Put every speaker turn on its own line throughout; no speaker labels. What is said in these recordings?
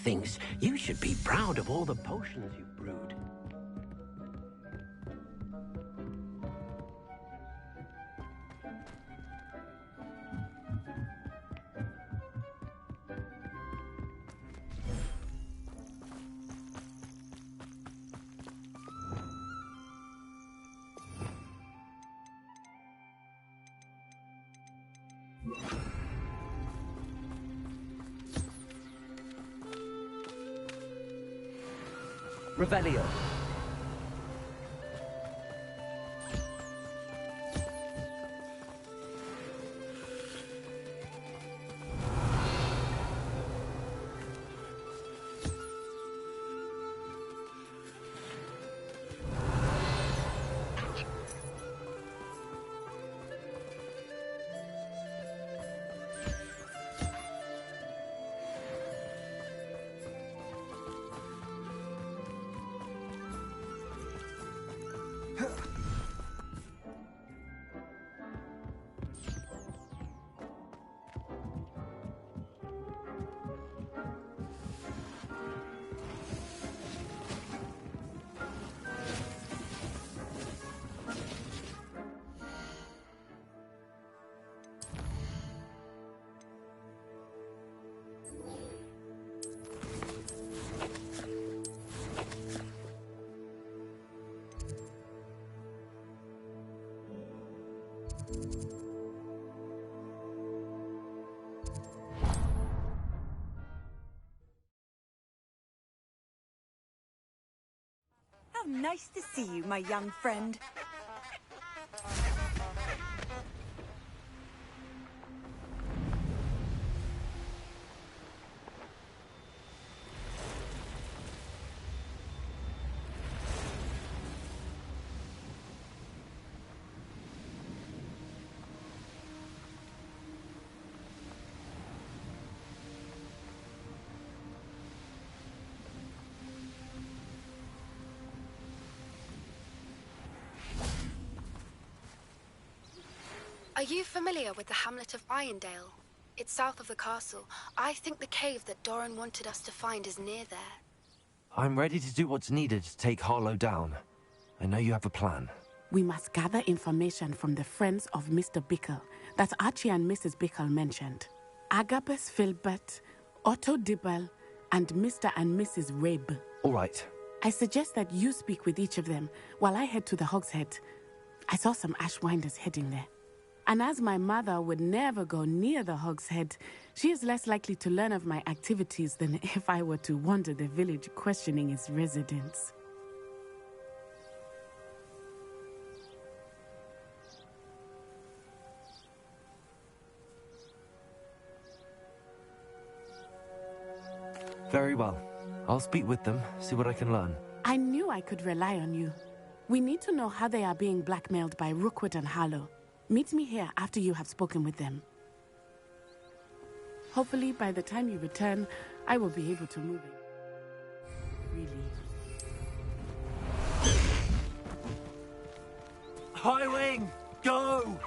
thinks you should be proud of all the potions you've brewed. Revelio.
How nice to see you, my young friend.
Are you familiar with the hamlet of Irondale? It's south of the castle. I think the cave that Doran wanted us to find is near there.
I'm ready to do what's needed to take Harlow down. I know you have a plan.
We must gather information from the friends of Mr. Bickle that Archie and Mrs. Bickle mentioned. Agabus Filbert, Otto Dibble, and Mr. and Mrs. Rabe.
All right.
I suggest that you speak with each of them while I head to the Hogshead. I saw some Ashwinders heading there. And as my mother would never go near the Hogshead, she is less likely to learn of my activities than if I were to wander the village questioning its residents.
Very well. I'll speak with them, see what I can learn.
I knew I could rely on you. We need to know how they are being blackmailed by Rookwood and Harlow. Meet me here after you have spoken with them. Hopefully, by the time you return, I will be able to move it. Really.
Highwing! Go!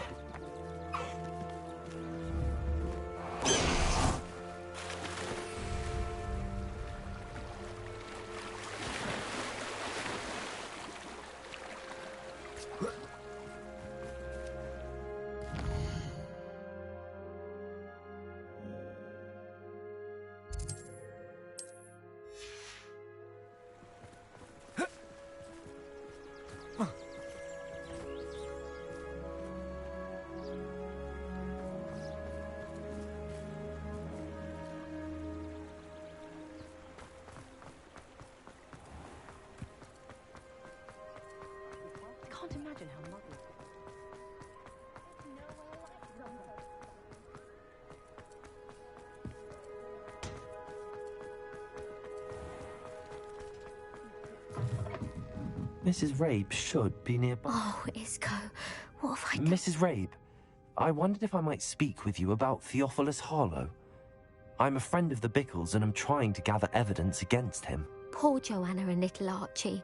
Mrs. Rabe should be nearby.
Oh, Isco, what have I done?
Mrs. Rabe, I wondered if I might speak with you about Theophilus Harlow. I'm a friend of the Bickles and I'm trying to gather evidence against him.
Poor Joanna and little Archie.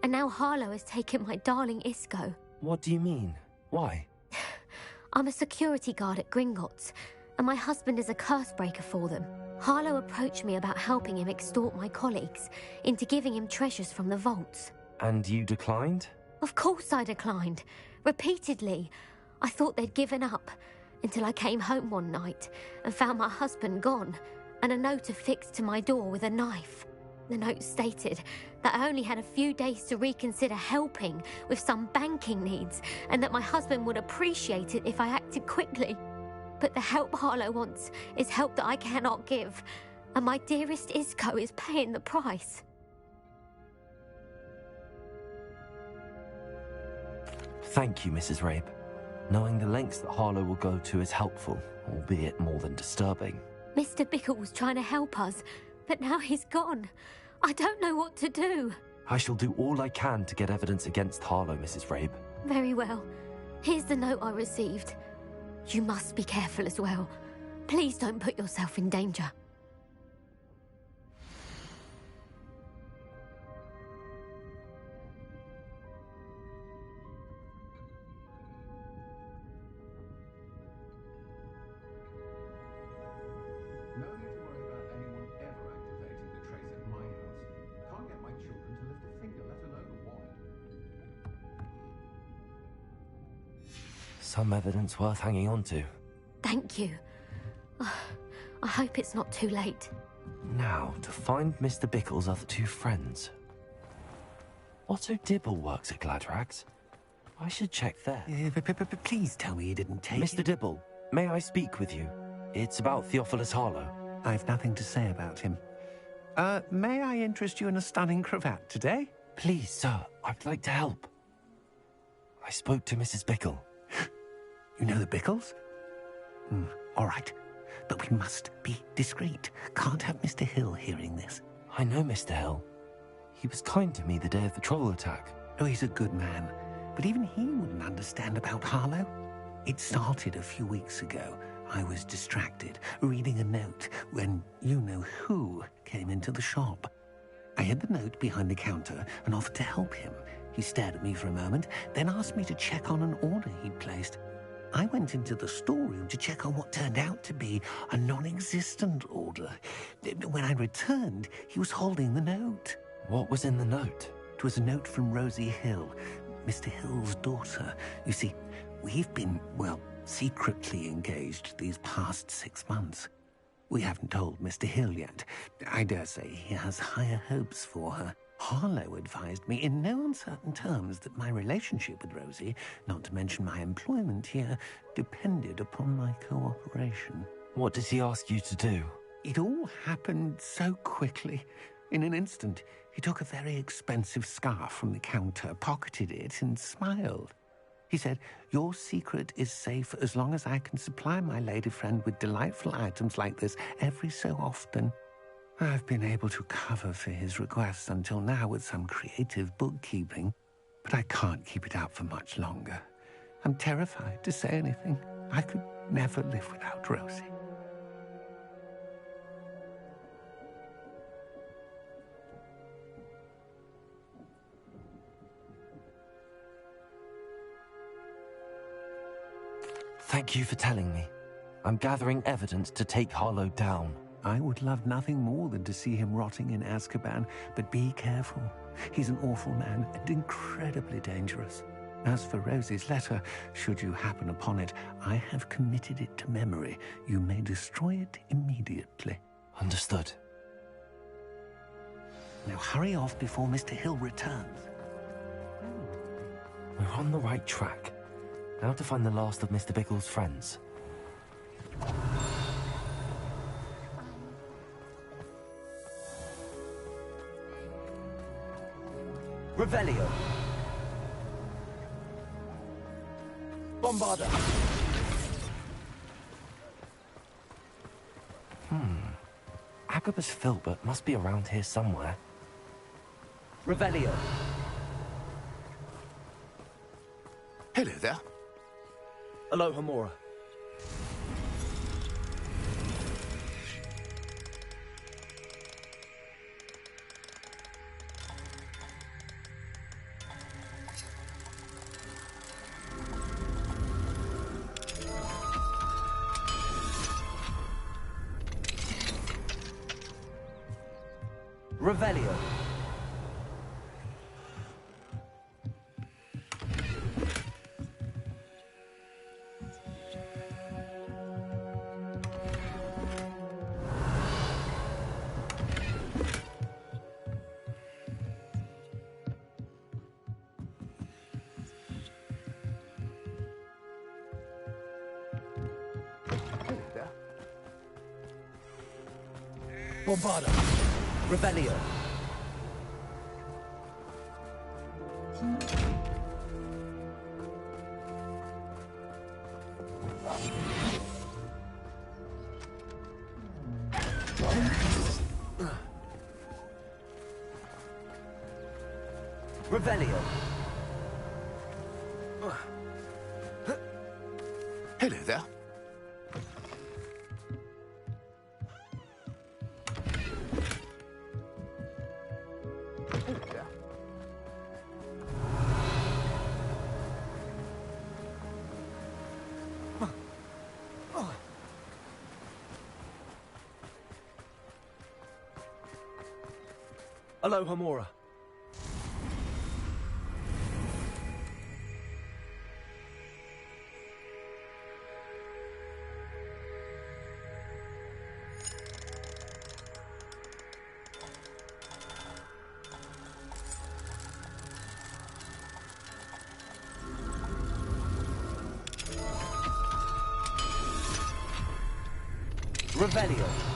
And now Harlow has taken my darling Isco.
What do you mean? Why?
I'm a security guard at Gringotts, and my husband is a curse breaker for them. Harlow approached me about helping him extort my colleagues into giving him treasures from the vaults.
And you declined?
Of course I declined. Repeatedly. I thought they'd given up, until I came home one night and found my husband gone, and a note affixed to my door with a knife. The note stated that I only had a few days to reconsider helping with some banking needs, and that my husband would appreciate it if I acted quickly. But the help Harlow wants is help that I cannot give, and my dearest Isco is paying the price.
Thank you, Mrs. Rabe. Knowing the lengths that Harlow will go to is helpful, albeit more than disturbing.
Mr. Bickle was trying to help us, but now he's gone. I don't know what to do.
I shall do all I can to get evidence against Harlow, Mrs. Rabe.
Very well. Here's the note I received. You must be careful as well. Please don't put yourself in danger.
No need to worry about anyone ever activating the trace at my house. Can't get my children to lift a finger, let alone a wallet.
Some evidence worth hanging on to.
Thank you. I hope it's not too late.
Now, to find Mr. Bickle's other two friends. Otto Dibble works at Gladrags. I should check there.
Please tell me you didn't take
Mr.
it.
Dibble, may I speak with you? It's about Theophilus Harlow.
I've nothing to say about him. May I interest you in a stunning cravat today?
Please, sir, I'd like to help. I spoke to Mrs. Bickle.
You know the Bickles? All right. But we must be discreet. Can't have Mr. Hill hearing this.
I know Mr. Hill. He was kind to me the day of the troll attack.
Oh, he's a good man. But even he wouldn't understand about Harlow. It started a few weeks ago. I was distracted, reading a note, when you-know-who came into the shop. I hid the note behind the counter and offered to help him. He stared at me for a moment, then asked me to check on an order he'd placed. I went into the storeroom to check on what turned out to be a non-existent order. When I returned, he was holding the note.
What was in the note?
It was a note from Rosie Hill, Mr. Hill's daughter. You see, we've been, well, secretly engaged these past 6 months. We haven't told Mr. Hill yet. I dare say he has higher hopes for her. Harlow advised me in no uncertain terms that my relationship with Rosie, not to mention my employment here, depended upon my cooperation.
What does he ask you to do?
It all happened so quickly. In an instant, he took a very expensive scarf from the counter, pocketed it, and smiled. He said, "Your secret is safe as long as I can supply my lady friend with delightful items like this every so often." I've been able to cover for his requests until now with some creative bookkeeping, but I can't keep it out for much longer. I'm terrified to say anything. I could never live without Rosie.
Thank you for telling me. I'm gathering evidence to take Harlow down.
I would love nothing more than to see him rotting in Azkaban, but be careful. He's an awful man and incredibly dangerous. As for Rosie's letter, should you happen upon it, I have committed it to memory. You may destroy it immediately.
Understood.
Now hurry off before Mr. Hill returns.
We're on the right track. Now to find the last of Mr. Bickle's friends.
Revelio. Bombarda.
Agabus Filbert must be around here somewhere.
Revelio.
Hello there.
Aloha Mora. Revelio. Bombarda. Revelio. Revelio.
Hello there.
Aloha Mora. Revelio.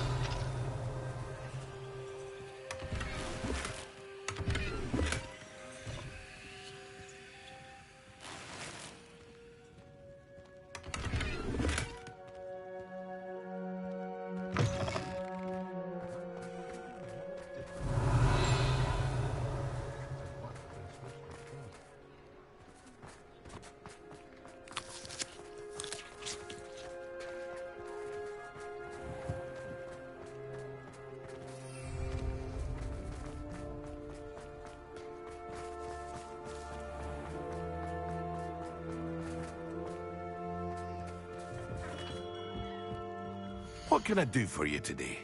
What can I do for you today?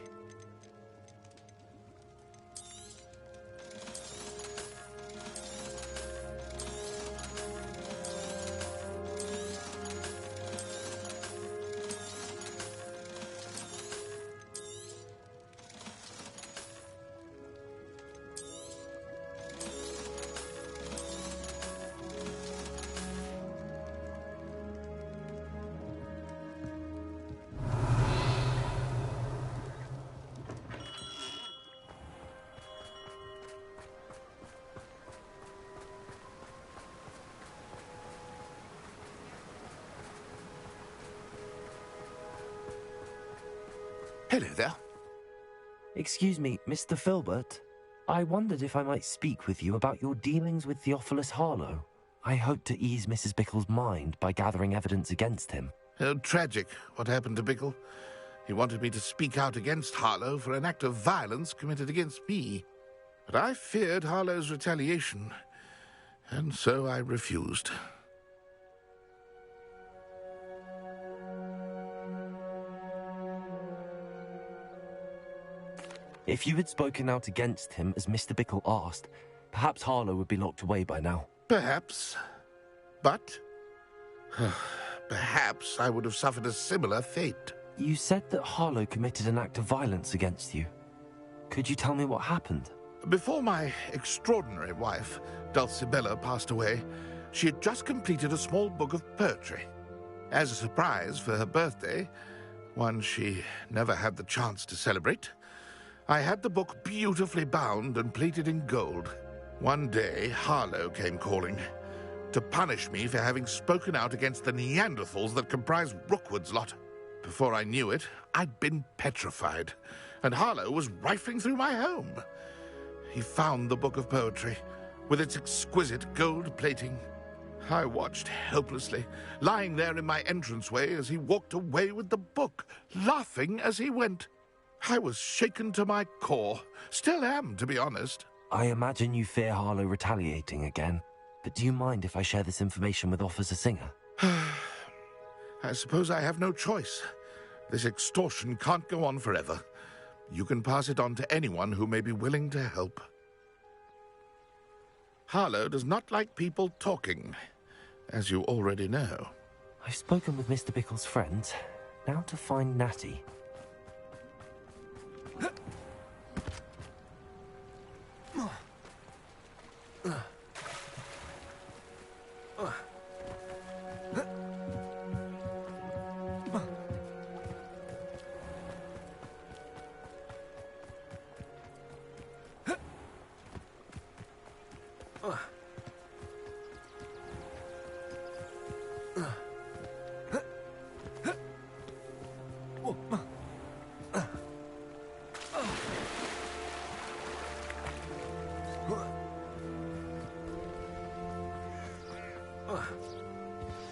Hello there.
Excuse me, Mr. Filbert. I wondered if I might speak with you about your dealings with Theophilus Harlow. I hope to ease Mrs. Bickle's mind by gathering evidence against him.
Oh, tragic what happened to Bickle. He wanted me to speak out against Harlow for an act of violence committed against me. But I feared Harlow's retaliation, and so I refused.
If you had spoken out against him as Mr. Bickle asked, perhaps Harlow would be locked away by now.
Perhaps. But perhaps I would have suffered a similar fate.
You said that Harlow committed an act of violence against you. Could you tell me what happened?
Before my extraordinary wife, Dulcibella, passed away, she had just completed a small book of poetry. As a surprise for her birthday, one she never had the chance to celebrate, I had the book beautifully bound and plated in gold. One day, Harlow came calling to punish me for having spoken out against the Neanderthals that comprise Rookwood's lot. Before I knew it, I'd been petrified, and Harlow was rifling through my home. He found the book of poetry, with its exquisite gold plating. I watched helplessly, lying there in my entranceway as he walked away with the book, laughing as he went. I was shaken to my core. Still am, to be honest.
I imagine you fear Harlow retaliating again, but do you mind if I share this information with Officer Singer?
I suppose I have no choice. This extortion can't go on forever. You can pass it on to anyone who may be willing to help. Harlow does not like people talking, as you already know.
I've spoken with Mr. Bickle's friends. Now to find Natty.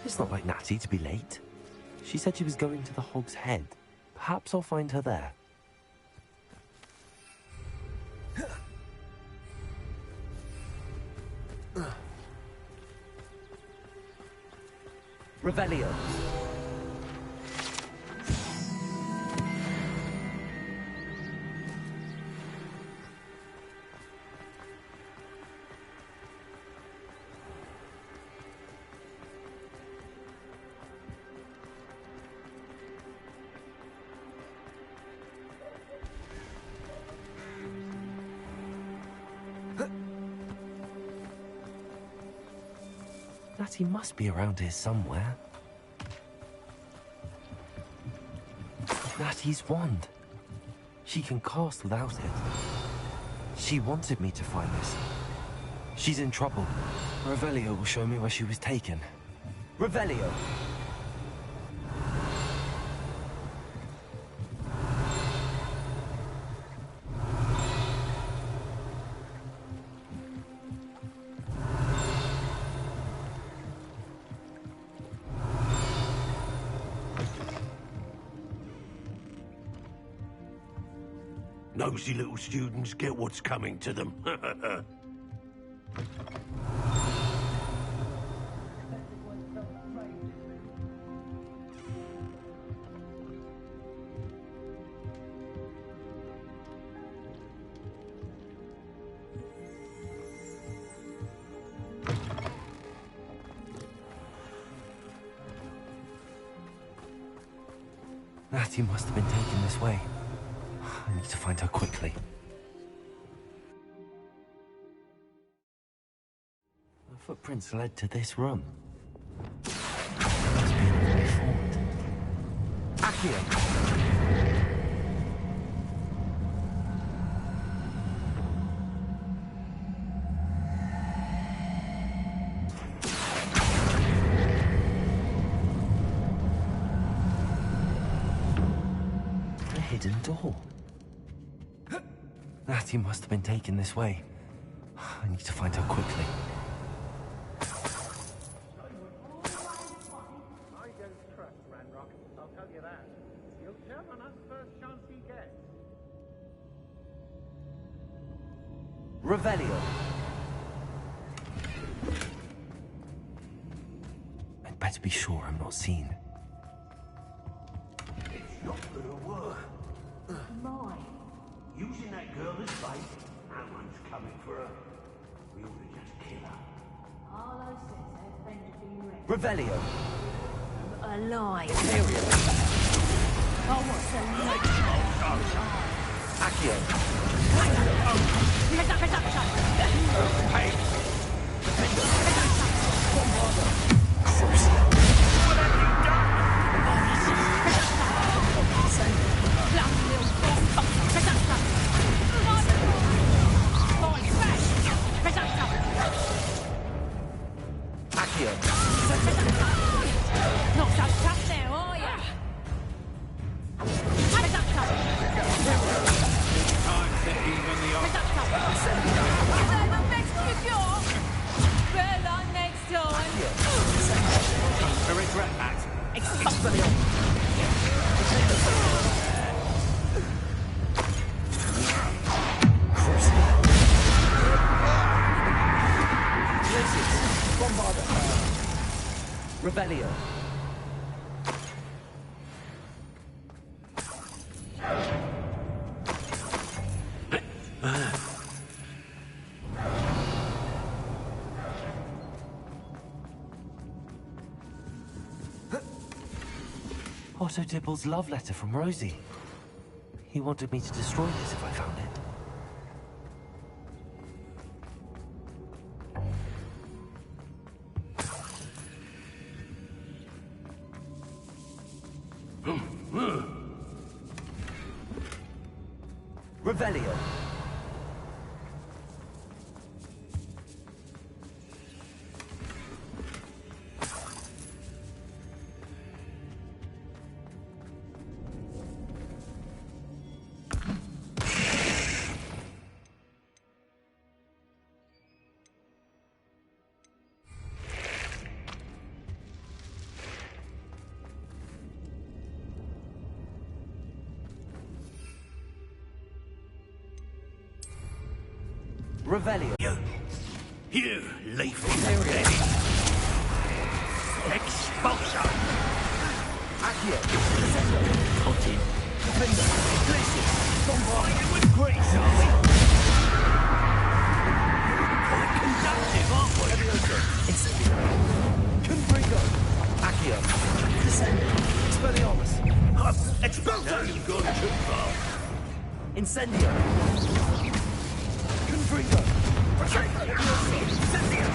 It's not like Natty to be late. She said she was going to the Hog's Head. Perhaps I'll find her there.
Revelio.
Natty must be around here somewhere. Natty's wand. She can cast without it. She wanted me to find this. She's in trouble. Revelio will show me where she was taken.
Revelio.
Nosy little students get what's coming to them.
Natty must have been taken this way. I need to find her quickly. The footprints led to this room. Must be another way forward. Accio! A hidden door. Natty must have been taken this way. I need to find her quickly.
I don't trust Ranrock, I'll tell you that. He'll turn on us first chance he gets.
Revelio.
I'd better be sure I'm not seen.
It's not gonna work.
My.
Using that girl as bait, no one's coming for her. We ought to just kill her.
Harlow says her friend has been wrecked.
Revelio.
Alive.
Period.
Oh, what's a night?
Accio. Accio.
Not so tough now, are ya?
I regret that.
Revelio.
Otto Dibble's love letter from Rosie. He wanted me to destroy this if I found it.
Revelio. Revelio.
You lethal dead. Expulsor.
Accio.
Put him. Listen, bombarding with grease, are we? Quite conductive, aren't we?
Incendio. Confringo. Accio. Descend. Expelliarmus.
Expulsor! Now you've gone too far.
Incendio. Confringo. Incendio.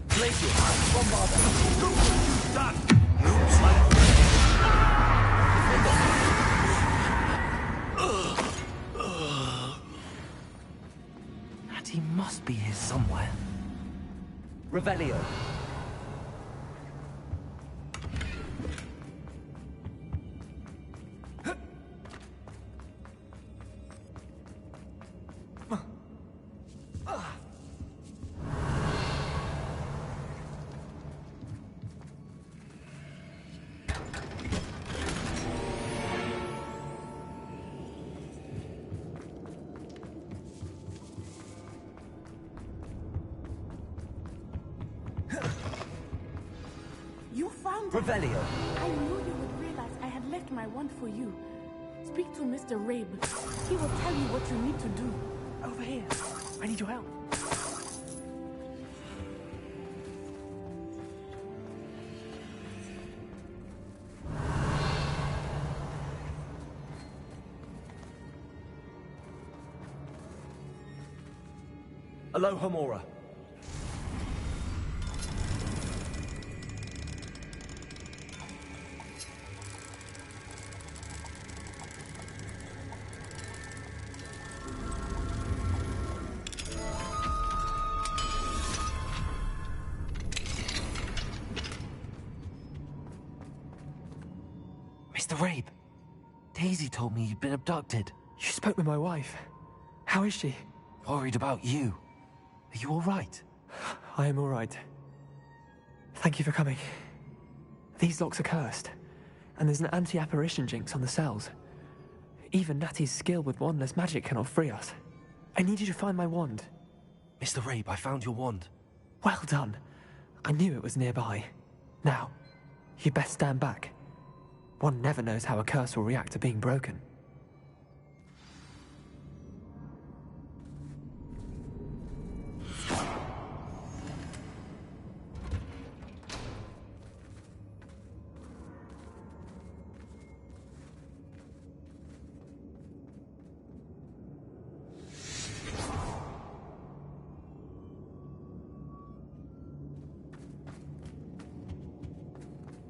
Glacier. Bombarda.
Done. Looks like
That he must be here somewhere.
Revelio.
You found it.
Revelio.
I knew you would realize I had left my wand for you. Speak to Mr. Rabe. He will tell you what you need to do.
Over here. I need your help.
Aloha Mora.
Mr. Rabe, Daisy told me you'd been abducted.
You spoke with my wife. How is she?
Worried about you. Are you all right?
I am all right. Thank you for coming. These locks are cursed, and there's an anti-apparition jinx on the cells. Even Natty's skill with wandless magic cannot free us. I need you to find my wand.
Mr. Rabe, I found your wand.
Well done. I knew it was nearby. Now, you best stand back. One never knows how a curse will react to being broken.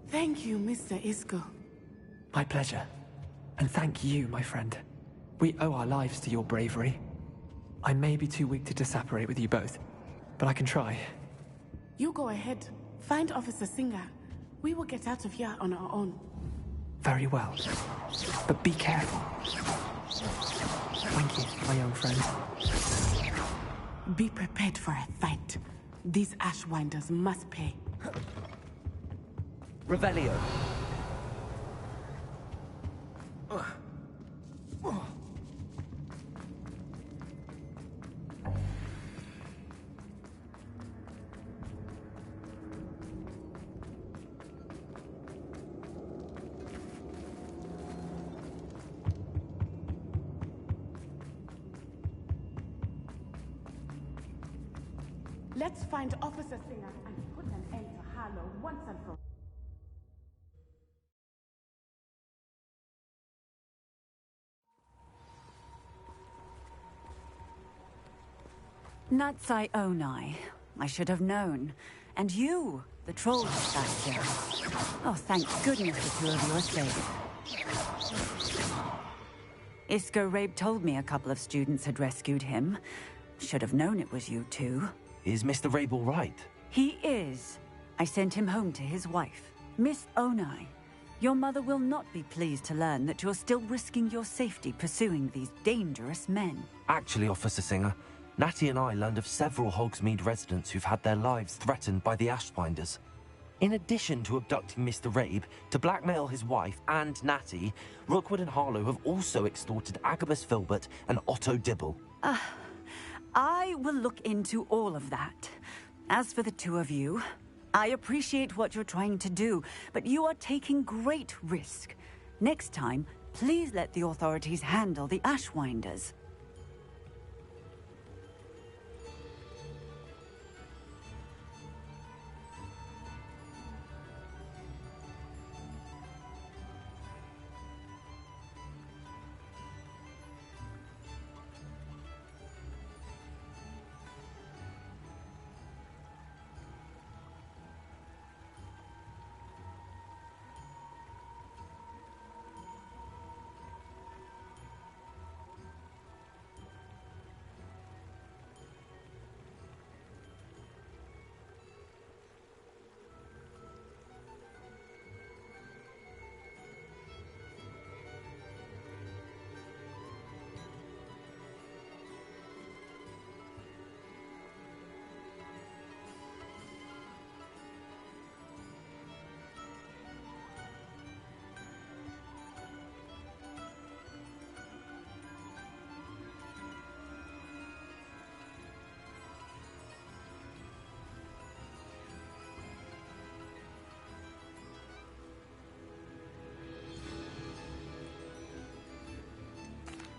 Thank you, Mr. Isco.
My pleasure. And thank you, my friend. We owe our lives to your bravery. I may be too weak to disapparate with you both, but I can try.
You go ahead. Find Officer Singer. We will get out of here on our own.
Very well. But be careful. Thank you, my young friend.
Be prepared for a fight. These Ashwinders must pay.
Revelio.
Let's find Officer Singer and put an end to Harlow once and for all.
Natsai Onai. I should have known. And you, the troll dispatcher. Oh, thank goodness the two of you are safe. Isco Rabe told me a couple of students had rescued him. Should have known it was you two.
Is Mr. Rabe all right?
He is. I sent him home to his wife. Miss Onai, your mother will not be pleased to learn that you're still risking your safety pursuing these dangerous men.
Actually, Officer Singer, Natty and I learned of several Hogsmeade residents who've had their lives threatened by the Ashwinders. In addition to abducting Mr. Rabe, to blackmail his wife and Natty, Rookwood and Harlow have also extorted Agabus Filbert and Otto Dibble.
I will look into all of that. As for the two of you, I appreciate what you're trying to do, but you are taking great risk. Next time, please let the authorities handle the Ashwinders.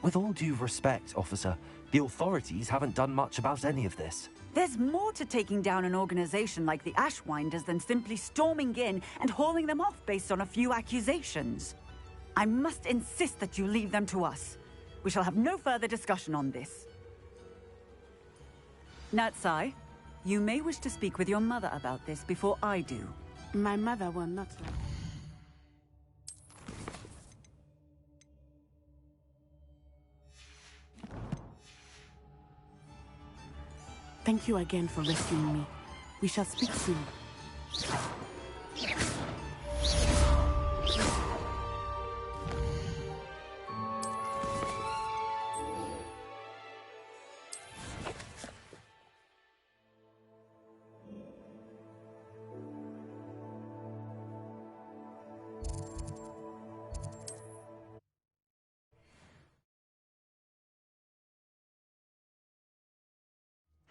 With all due respect, officer, the authorities haven't done much about any of this.
There's more to taking down an organization like the Ashwinders than simply storming in and hauling them off based on a few accusations. I must insist that you leave them to us. We shall have no further discussion on this. Natsai, you may wish to speak with your mother about this before I do.
My mother will not like. Thank you again for rescuing me. We shall speak soon.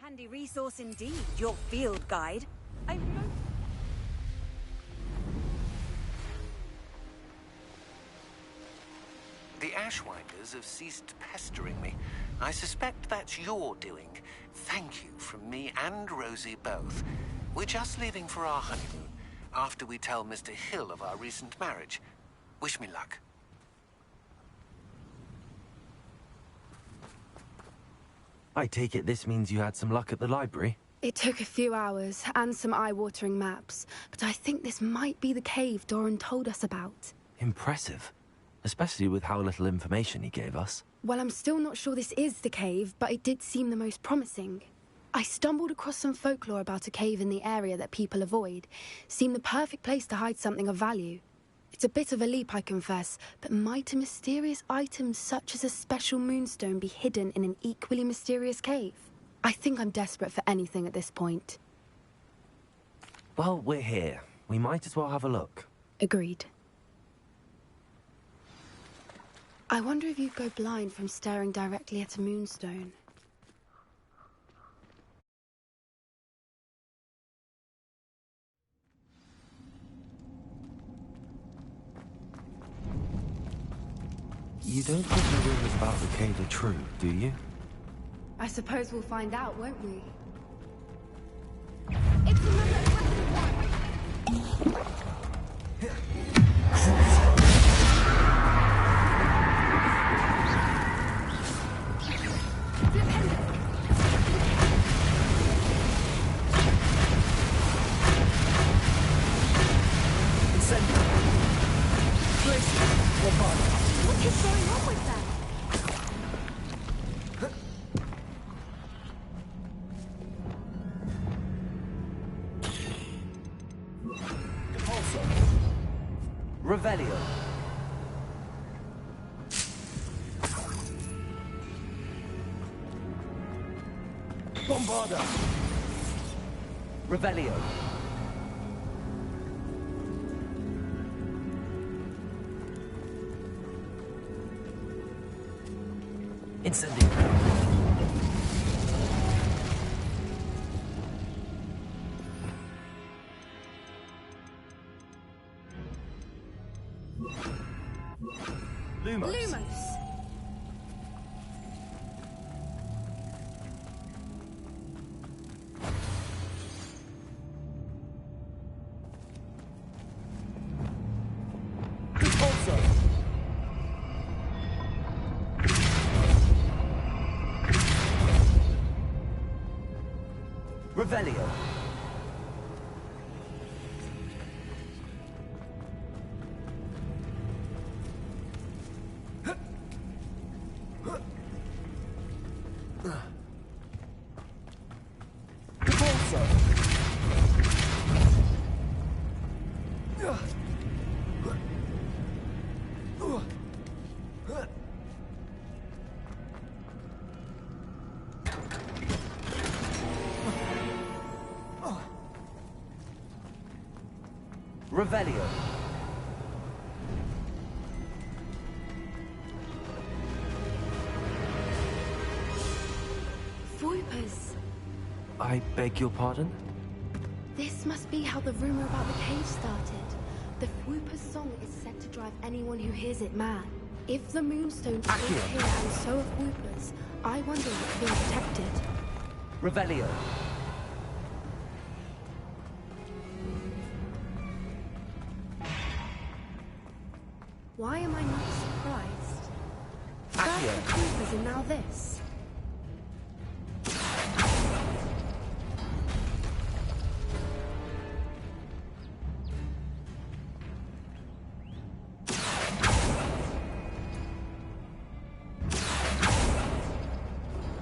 Handy resource indeed, your field guide.
The Ashwinders have ceased pestering me. I suspect that's your doing. Thank you from me and Rosie both. We're just leaving for our honeymoon, after we tell Mr. Hill of our recent marriage. Wish me luck.
I take it this means you had some luck at the library?
It took a few hours and some eye-watering maps, but I think this might be the cave Doran told us about.
Impressive. Especially with how little information he gave us.
Well, I'm still not sure this is the cave, but it did seem the most promising. I stumbled across some folklore about a cave in the area that people avoid. Seemed the perfect place to hide something of value. It's a bit of a leap, I confess, but might a mysterious item such as a special moonstone be hidden in an equally mysterious cave? I think I'm desperate for anything at this point.
Well, we're here. We might as well have a look.
Agreed. I wonder if you'd go blind from staring directly at a moonstone.
You don't think the rumors about the cave are true, do you?
I suppose we'll find out, won't we?
It's another
Revelio. Bombarda. Revelio. Incendio. Lumos.
Lumos!
Repulsor. Revelio. Repulsor. Revelio.
Voipers!
I beg your pardon?
This must be how the rumor about the cave started. The Whooper's song is said to drive anyone who hears it mad. If the Moonstones live here and so have Whoopers, I wonder what's being protected.
Revelio.
Why am I not surprised?
Accio.
First the Whoopers and now this.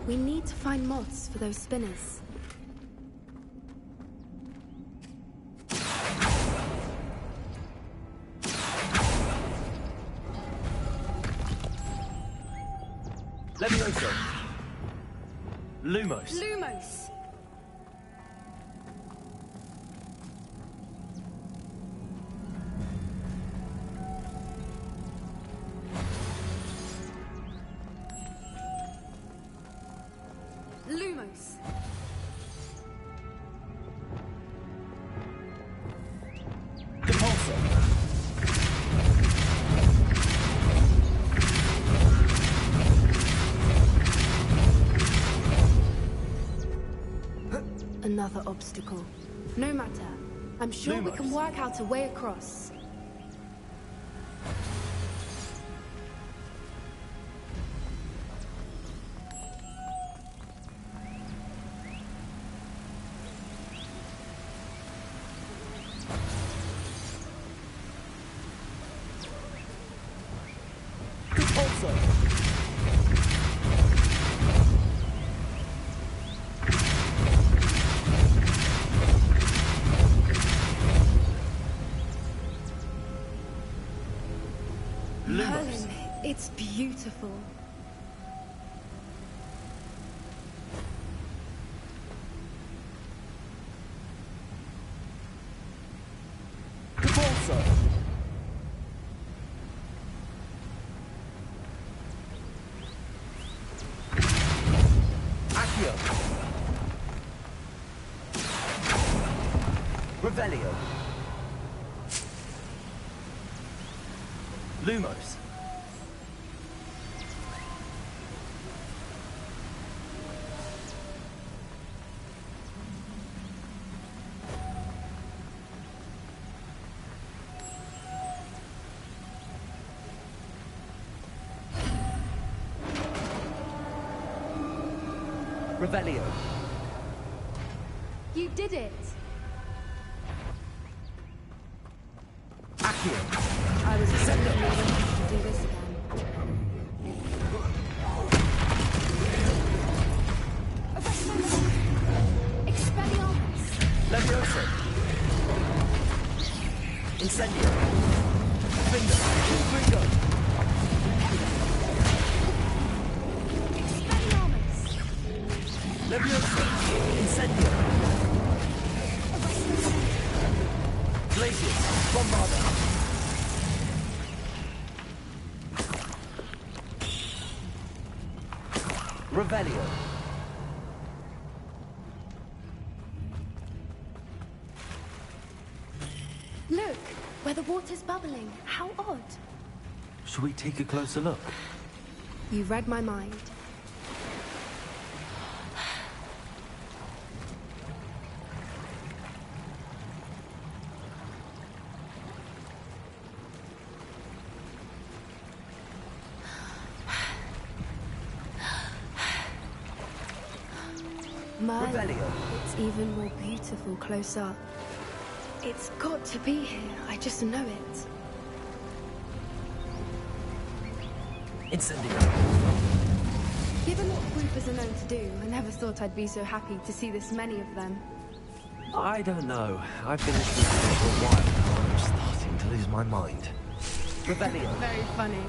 We need to find moths for those spinners.
Levioso. Lumos.
Lumos! Lumos!
Repulsor.
Another obstacle. No matter. I'm sure we can work out a way across.
Repulsor.
Merlin, it's beautiful.
Repulsor. Accio. Revelio. Lumos. Revelio.
You did it!
Accio.
I was expecting you to do this again. Expelliarmus!
Levioso. Incendio. Finger. Finger. Leviosa. Incendio. Glacius. Bombarda. Revelio.
Look, where the water's bubbling. How odd.
Should we take a closer look?
You read my mind. Merlin, it's even more beautiful close up. It's got to be here. I just know it.
Incendio.
Given what Groupers are known to do, I never thought I'd be so happy to see this many of them.
I don't know. I've been listening to it for a while now. I'm starting to lose my mind.
Revelio.
Very funny.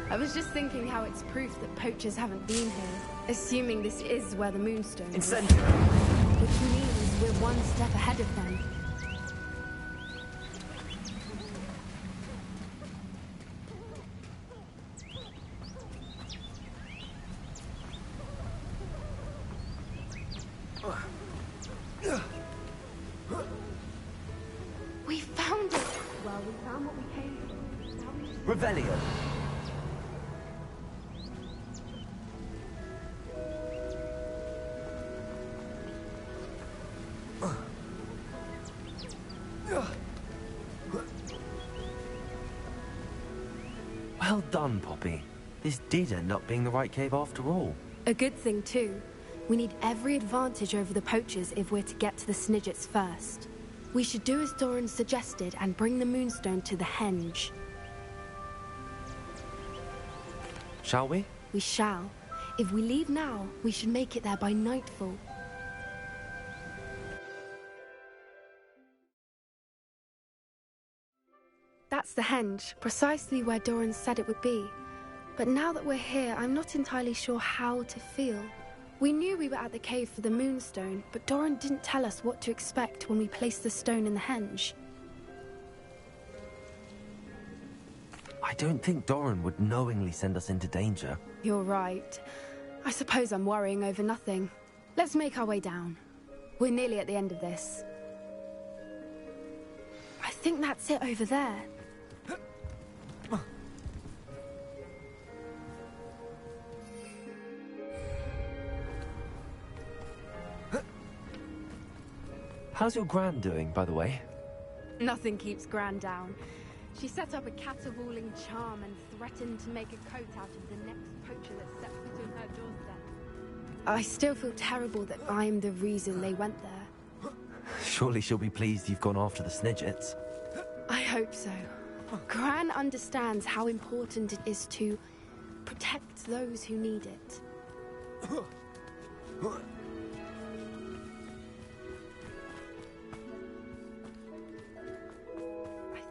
I was just thinking how it's proof that poachers haven't been here, assuming this is where the Moonstone is.
Incendio.
Which means we're one step ahead of them. We found it! Well, we found what we came for. Now we just...
Revelio.
Well done, Poppy. This did end up being the right cave after all.
A good thing, too. We need every advantage over the poachers if we're to get to the Snidgets first. We should do as Doran suggested and bring the Moonstone to the Henge.
Shall we?
We shall. If we leave now, we should make it there by nightfall. That's the Henge, precisely where Doran said it would be. But now that we're here, I'm not entirely sure how to feel. We knew we were at the cave for the Moonstone, but Doran didn't tell us what to expect when we placed the stone in the Henge.
I don't think Doran would knowingly send us into danger.
You're right. I suppose I'm worrying over nothing. Let's make our way down. We're nearly at the end of this. I think that's it over there.
How's your gran doing, by the way?
Nothing keeps Gran down. She set up a caterwauling charm and threatened to make a coat out of the next poacher that steps between her doorstep. I still feel terrible that I'm the reason they went there.
Surely she'll be pleased you've gone after the Snidgets.
I hope so. Gran understands how important it is to protect those who need it. I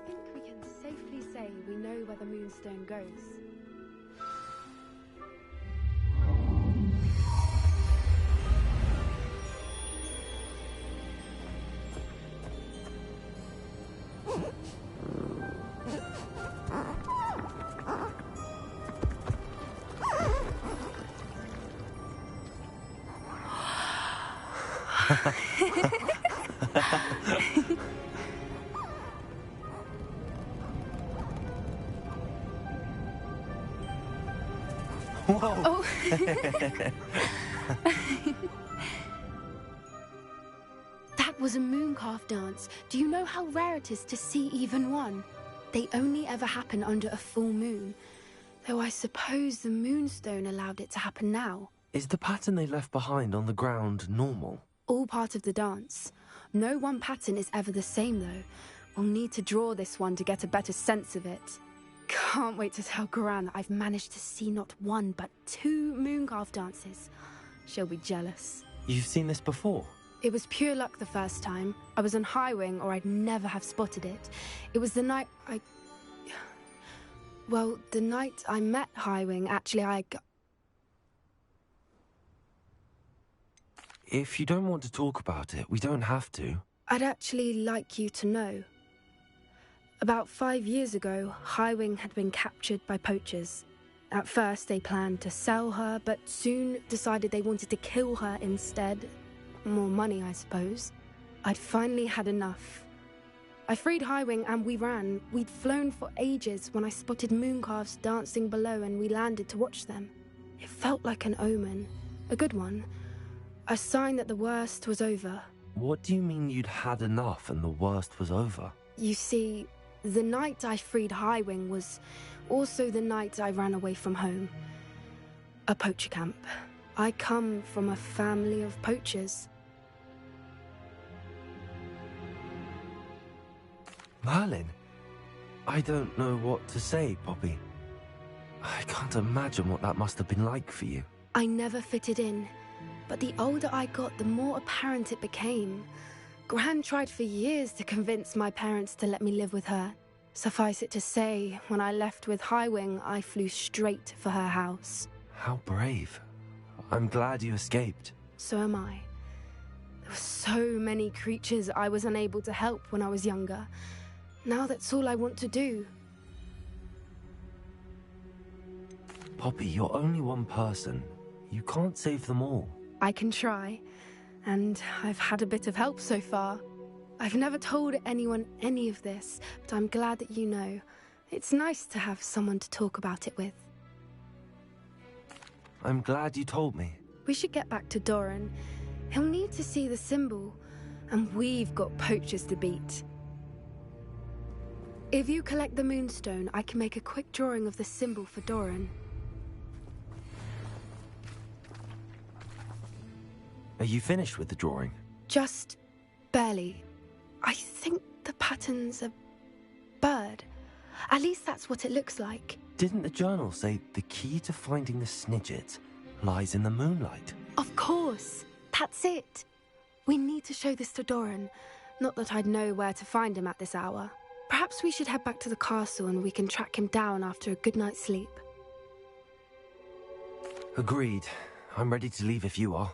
think we can safely say we know where the Moonstone goes.
Whoa!
Oh. That was a mooncalf dance. Do you know how rare it is to see even one? They only ever happen under a full moon. Though I suppose the Moonstone allowed it to happen now.
Is the pattern they left behind on the ground normal?
All part of the dance. No one pattern is ever the same, though. We'll need to draw this one to get a better sense of it. Can't wait to tell Gran that I've managed to see not one, but 2 mooncalf dances. She'll be jealous.
You've seen this before?
It was pure luck the first time. I was on High Wing, or I'd never have spotted it. It was the night Well, the night I met Highwing, actually
If you don't want to talk about it, we don't have to.
I'd actually like you to know. About 5 years ago, Highwing had been captured by poachers. At first, they planned to sell her, but soon decided they wanted to kill her instead. More money, I suppose. I'd finally had enough. I freed Highwing and we ran. We'd flown for ages when I spotted mooncalves dancing below and we landed to watch them. It felt like an omen. A good one. A sign that the worst was over.
What do you mean you'd had enough and the worst was over?
You see, the night I freed Highwing was also the night I ran away from home. A poacher camp. I come from a family of poachers.
Merlin? I don't know what to say, Poppy. I can't imagine what that must have been like for you.
I never fitted in, but the older I got, the more apparent it became. Gran tried for years to convince my parents to let me live with her. Suffice it to say, when I left with Highwing, I flew straight for her house.
How brave. I'm glad you escaped.
So am I. There were so many creatures I was unable to help when I was younger. Now that's all I want to do.
Poppy, you're only one person. You can't save them all.
I can try, and I've had a bit of help so far. I've never told anyone any of this, but I'm glad that you know. It's nice to have someone to talk about it with.
I'm glad you told me.
We should get back to Doran. He'll need to see the symbol, and we've got poachers to beat. If you collect the moonstone, I can make a quick drawing of the symbol for Doran.
Are you finished with the drawing?
Just barely. I think the pattern's a bird. At least that's what it looks like.
Didn't the journal say the key to finding the Snidget lies in the moonlight?
Of course. That's it. We need to show this to Doran. Not that I'd know where to find him at this hour. Perhaps we should head back to the castle and we can track him down after a good night's sleep.
Agreed. I'm ready to leave if you are.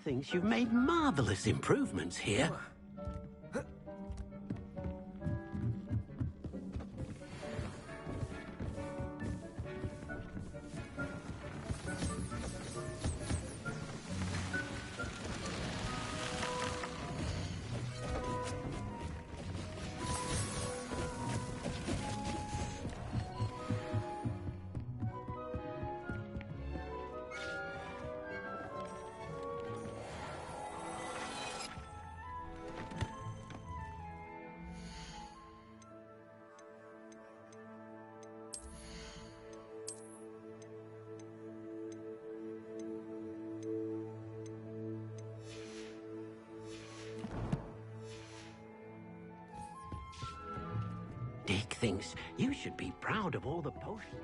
Thinks you've made marvelous improvements here. Dick thinks you should be proud of all the potions.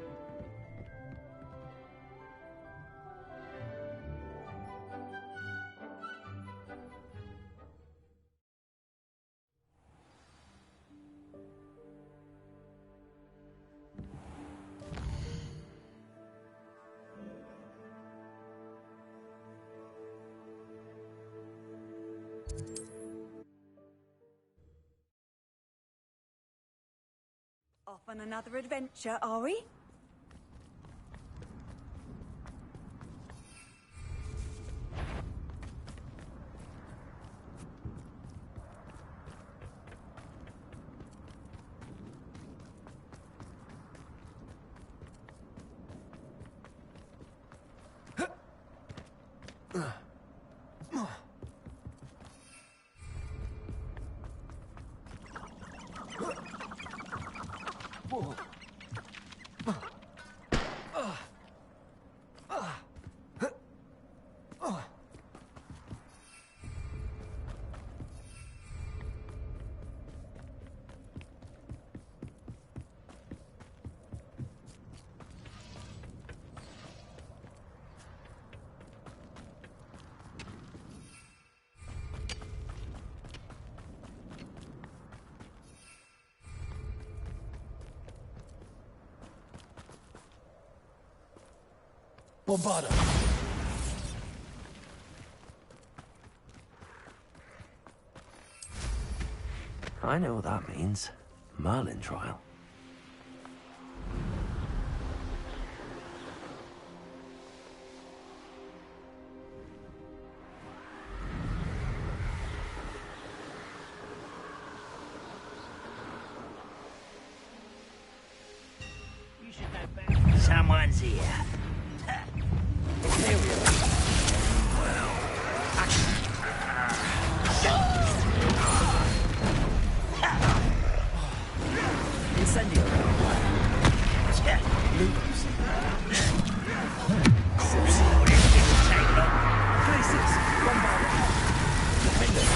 Off on another adventure, are we?
Bombarda.
I know what that means. Merlin trial.
Someone's here.
Incendio. Lupus. Places. Bombarda. Defender.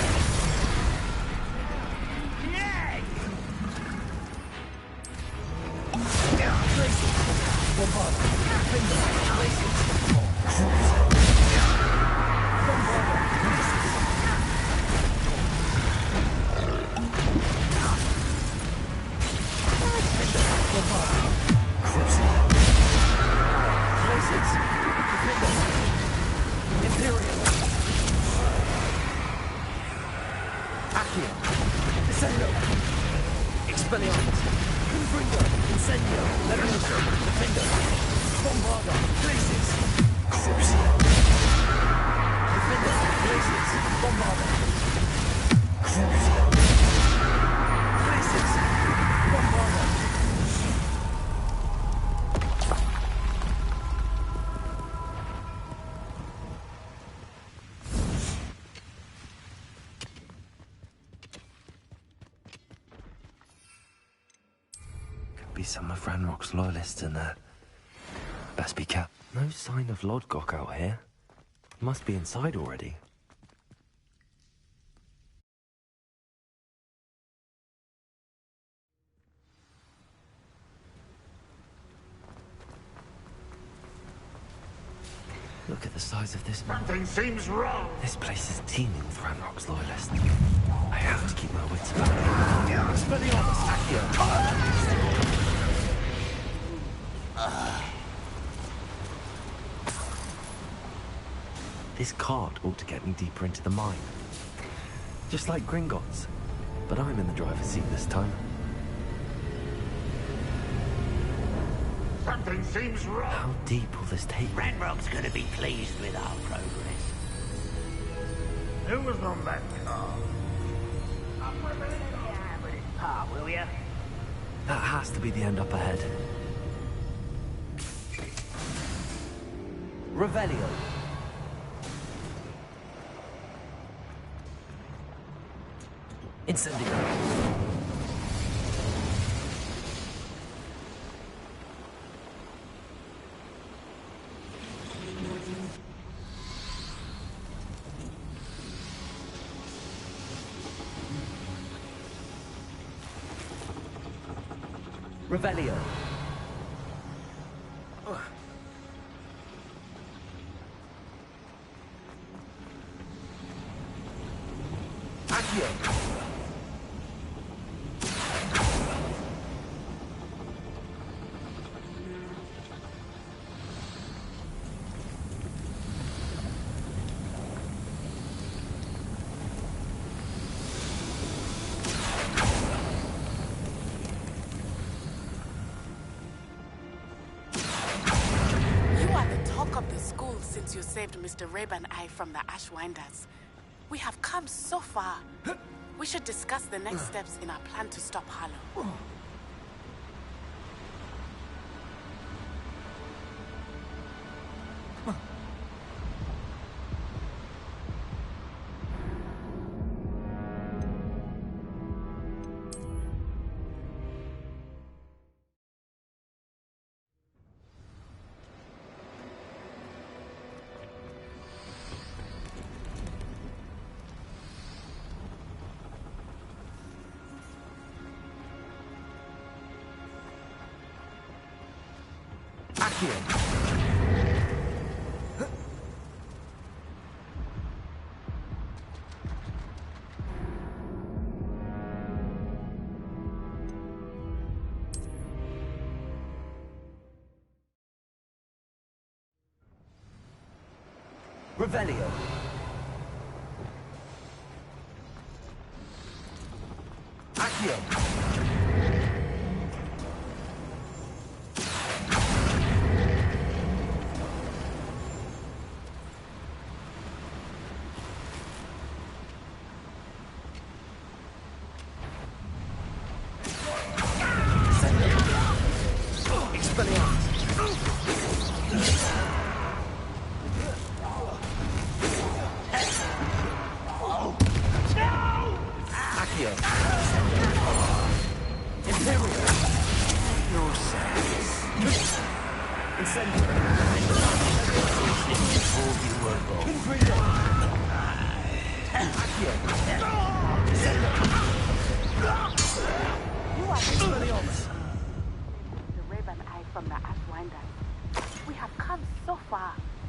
Places. Bombarda. Defender. Places. Bombarda. Places.
Be some of Ranrock's loyalists in there. Best be kept. No sign of Lodgok out here. Must be inside already. Look at the size of this map.
Something seems wrong.
This place is teeming with Ranrock's loyalists. I have to keep my wits about me. This cart ought to get me deeper into the mine. Just like Gringotts. But I'm in the driver's seat this time.
Something seems wrong.
How deep will this take me?
Ranrock's gonna be pleased with our progress. Who was on that car? With his pa, will ya?
That has to be the end up ahead.
Revelio.
Incendio.
Revelio. Accio.
saved Mr. Rabe and I from the Ashwinders. We have come so far. We should discuss the next steps in our plan to stop Harlow.
Revelio. Accio.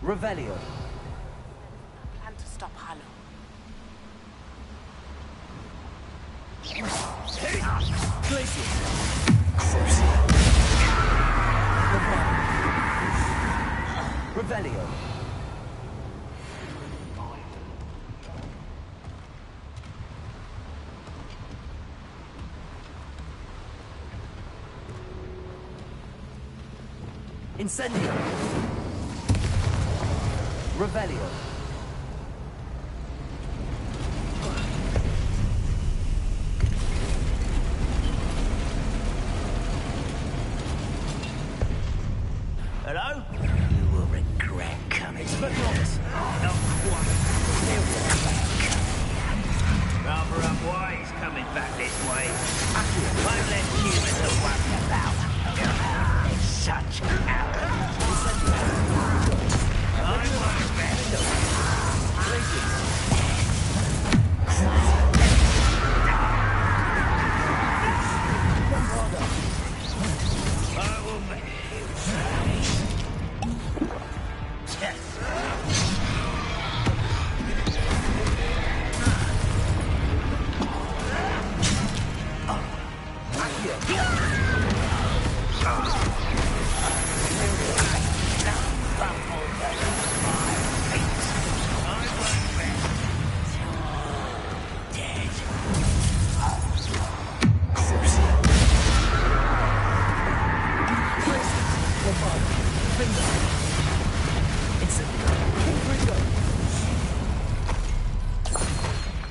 Revelio.
Plan to stop Harlow.
Revelio. Incendio. Revelio.
Hello? You will regret coming. Expelliarmus. Not quite. Rather unwise coming back this way. Won't let humans to worry about. It's such arrogance. I won't I will make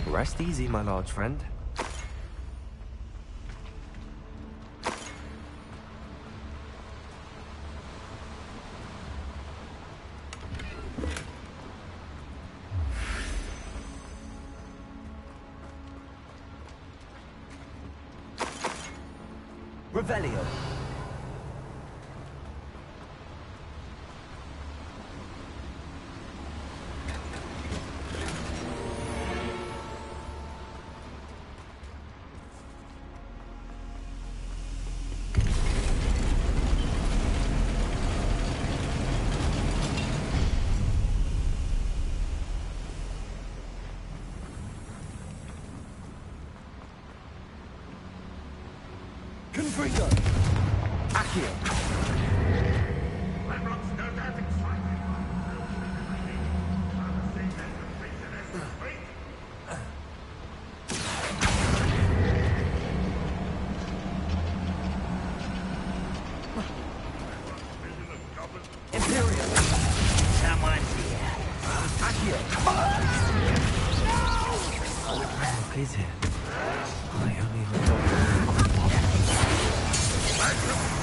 Rest easy, my large friend.
Revelio. Confringo. Accio.
Imperial. Someone's here.
What is it? I only hope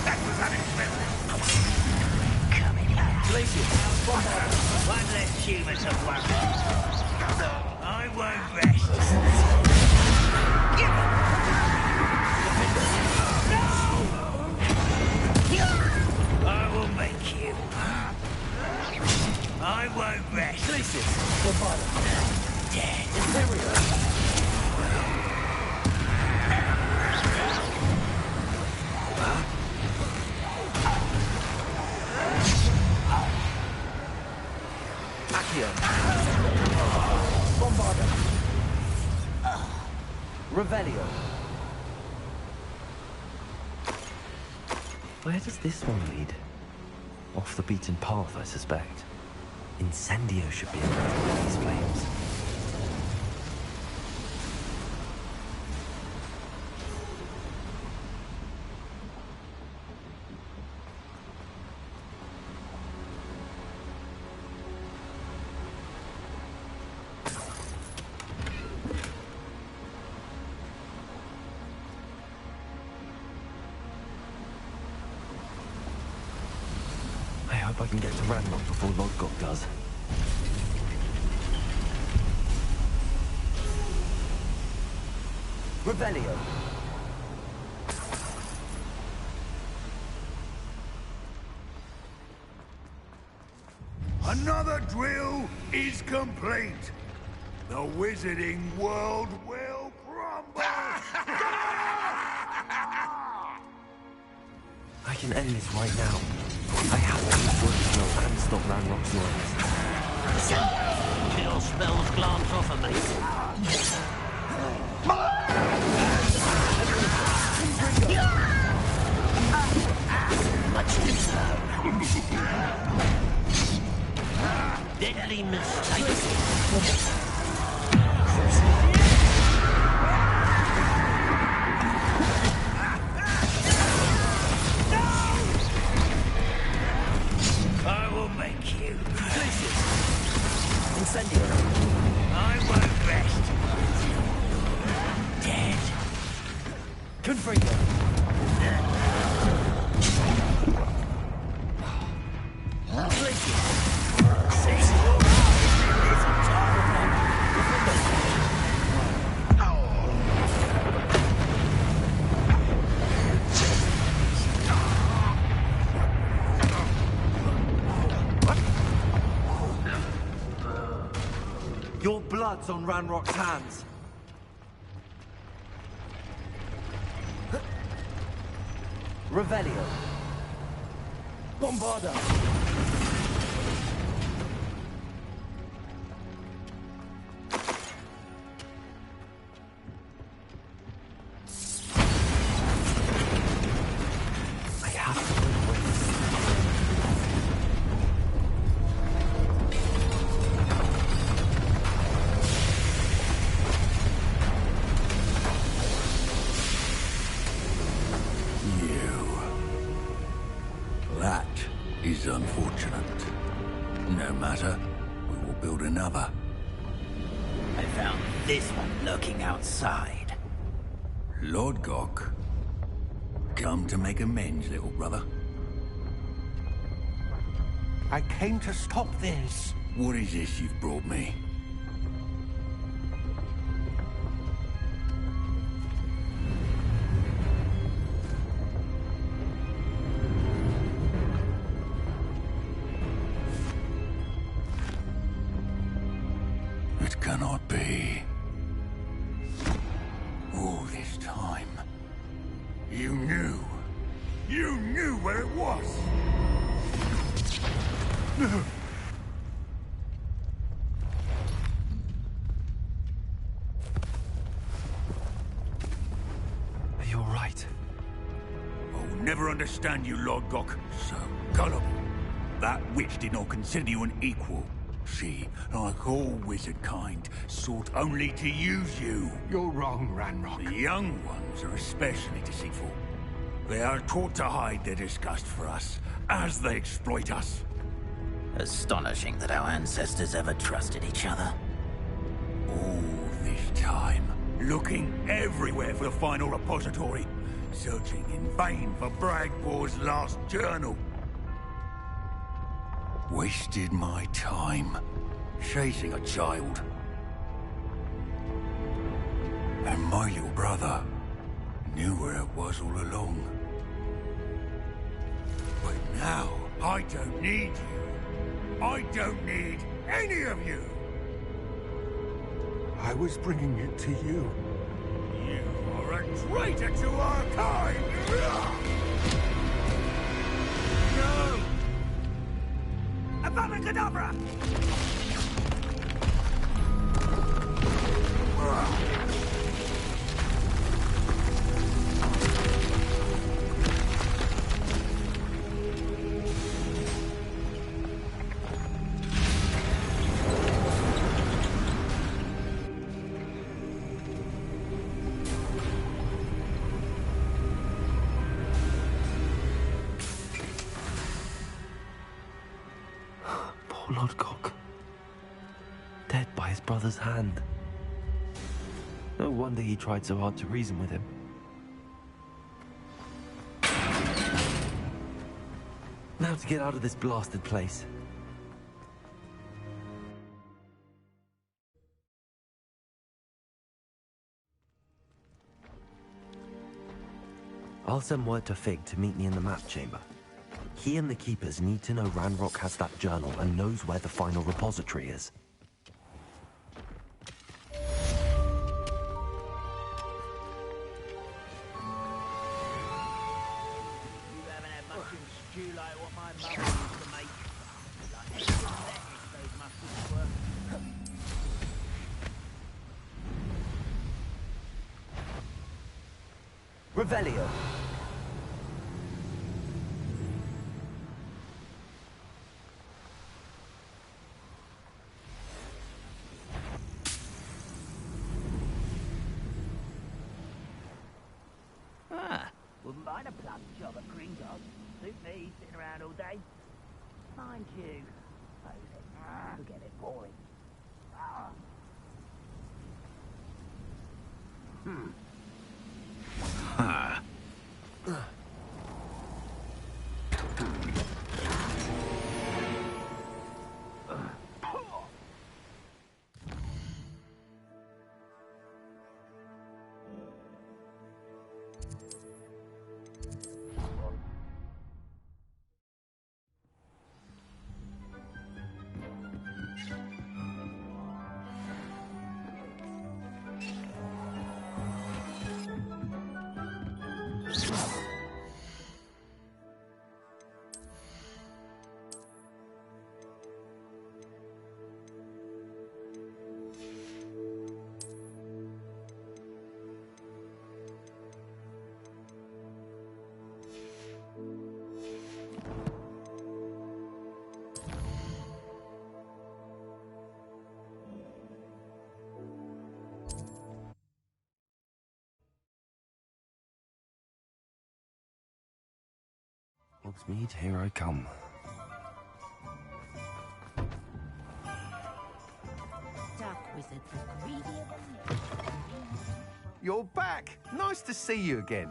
That was unexpected. Coming back.
Glacier, bombard.
One less humans of one. I won't rest. I will make you. I won't rest.
Glacier, bombard.
Dead.
Imperial. Bombarder. Revelio.
Where does this one lead? Off the beaten path, I suspect. Incendio should be alerted to these flames. I hope I can get to Ranrock before Lodgok does.
Revelio.
Another drill is complete. The wizarding world will crumble.
I can end this right now. I have to use Woodflow and stop Ranrock's noise.
Kill spells glance off of me. Much deserved. Deadly mistake. I will make you.
Incendio.
I won't rest. Dead.
Confringo. Your blood's on Ranrock's hands. Revelio. Bombarder.
I have to put away this.
That is unfortunate. No matter, we will build another. I found this one lurking outside. Lodgok, come to make amends, little brother.
I came to stop this.
What is this you've brought me? It cannot be. All this time, you knew. You knew where it was.
Are you all right?
I'll never understand you, Lodgok. So gullible. That witch did not consider you an equal. She, like all wizard kind, sought only to use you.
You're wrong, Ranrock.
The young ones are especially deceitful. They are taught to hide their disgust for us, as they exploit us.
Astonishing that our ancestors ever trusted each other.
All this time, looking everywhere for the final repository, searching in vain for Bragbor's last journal. Wasted my time chasing a child. And my little brother knew where it was all along. But now, I don't need you. I don't need any of you.
I was bringing it to you.
You are a traitor to our kind! No! Avada Kedavra!
Poor Lodgok. Dead by his brother's hand. No wonder he tried so hard to reason with him. Now to get out of this blasted place. I'll send word to Fig to meet me in the map chamber. He and the Keepers need to know Ranrock has that journal and knows where the final repository is.
Revelio.
Wouldn't mind a plum job at Green Dog. Suit me, sitting around all day. Mind you, could get it boring.
Hogsmeade, here I come.
Dark wizards are greedier than
You're back! Nice to see you again.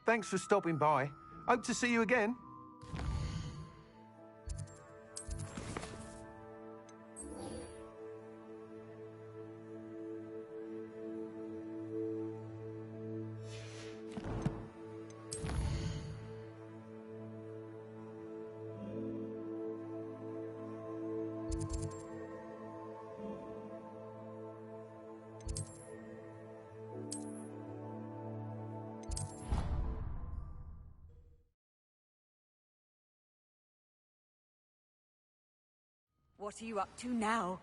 Thanks for stopping by. Hope to see you again.
What are you up to now?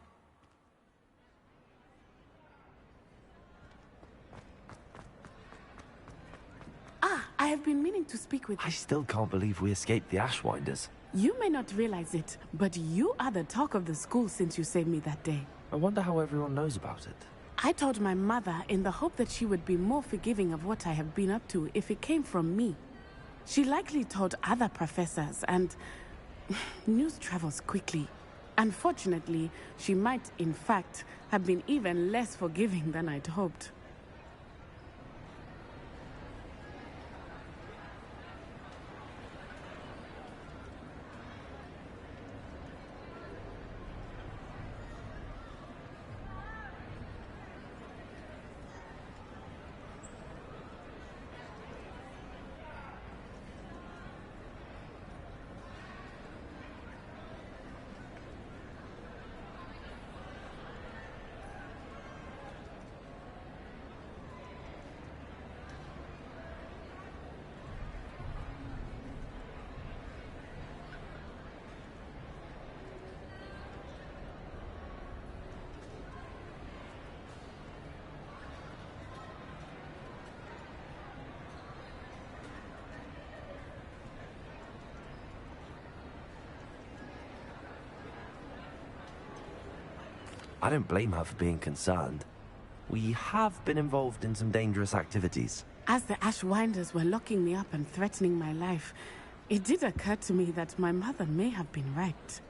I have been meaning to speak with you.
I still can't believe we escaped the Ashwinders.
You may not realize it, but you are the talk of the school since you saved me that day.
I wonder how everyone knows about it.
I told my mother in the hope that she would be more forgiving of what I have been up to if it came from me. She likely told other professors, and news travels quickly. Unfortunately, she might, in fact, have been even less forgiving than I'd hoped.
I don't blame her for being concerned. We have been involved in some dangerous activities.
As the Ashwinders were locking me up and threatening my life, it did occur to me that my mother may have been right.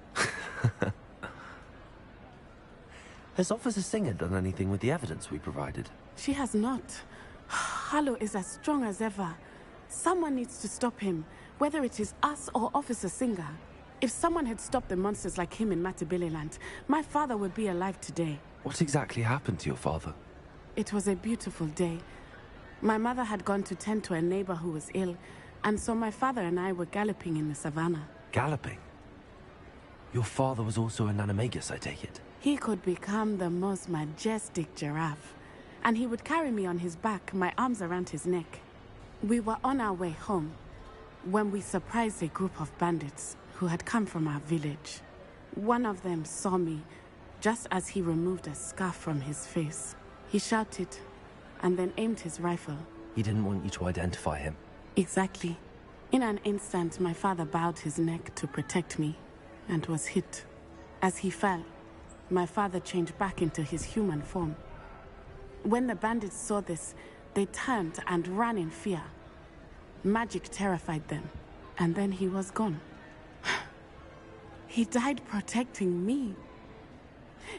Has Officer Singer done anything with the evidence we provided?
She has not. Harlow is as strong as ever. Someone needs to stop him, whether it is us or Officer Singer. If someone had stopped the monsters like him in Matabeleland, my father would be alive today.
What exactly happened to your father?
It was a beautiful day. My mother had gone to tend to a neighbor who was ill, and so my father and I were galloping in the savannah.
Galloping? Your father was also an animagus, I take it?
He could become the most majestic giraffe, and he would carry me on his back, my arms around his neck. We were on our way home when we surprised a group of bandits who had come from our village. One of them saw me just as he removed a scarf from his face. He shouted and then aimed his rifle.
He didn't want you to identify him.
Exactly. In an instant, my father bowed his neck to protect me and was hit. As he fell, my father changed back into his human form. When the bandits saw this, they turned and ran in fear. Magic terrified them, and then he was gone. He died protecting me.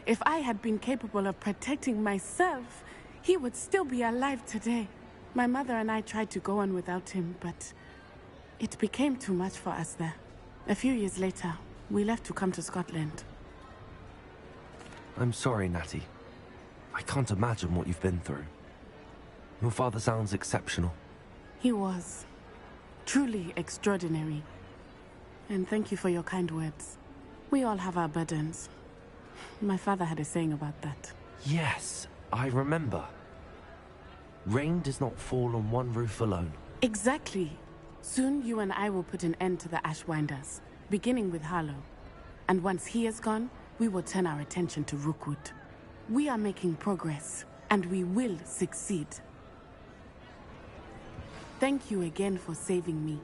If I had been capable of protecting myself, he would still be alive today. My mother and I tried to go on without him, but it became too much for us there. A few years later, we left to come to Scotland.
I'm sorry, Natty. I can't imagine what you've been through. Your father sounds exceptional.
He was truly extraordinary. And thank you for your kind words. We all have our burdens. My father had a saying about that.
Yes, I remember. Rain does not fall on one roof alone.
Exactly. Soon you and I will put an end to the Ashwinders, beginning with Harlow. And once he is gone, we will turn our attention to Rookwood. We are making progress, and we will succeed. Thank you again for saving me.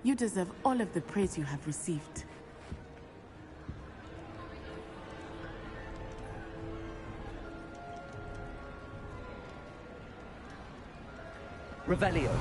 You deserve all of the praise you have received.
Revelio.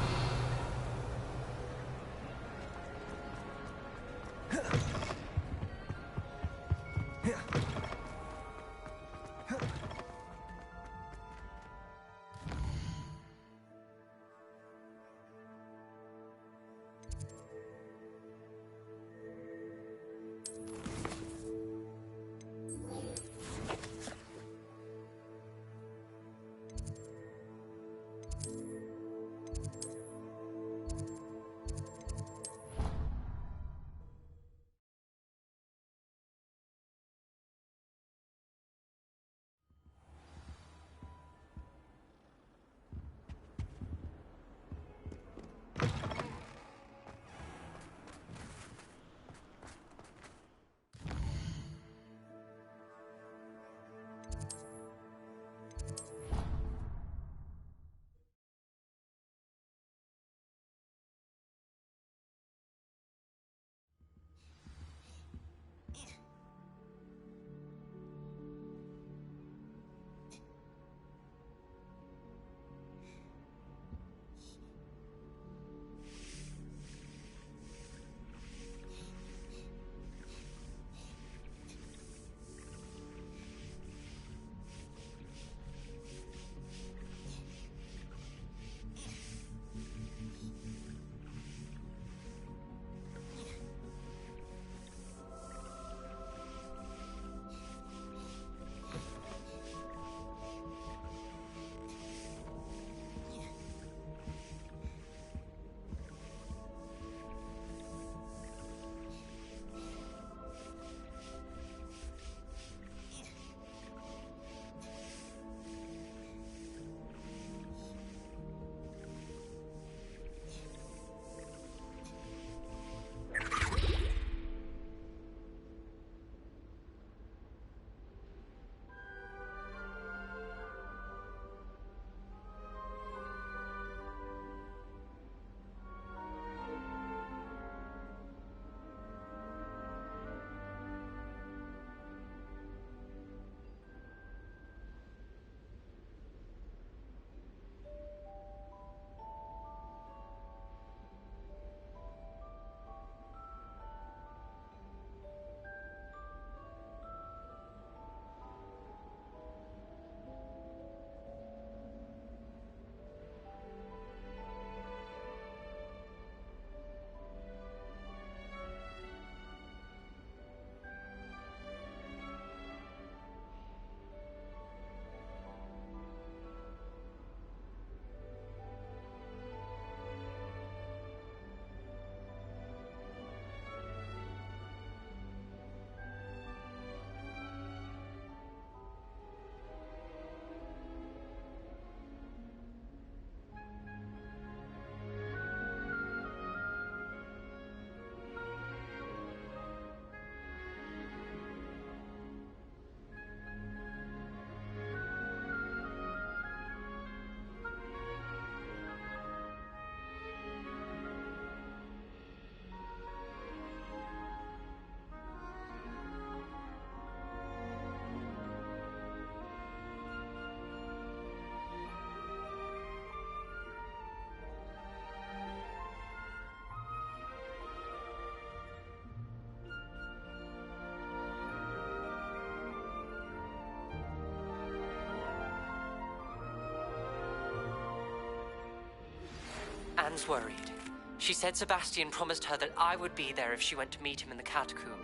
Anne's worried. She said Sebastian promised her that I would be there if she went to meet him in the catacomb.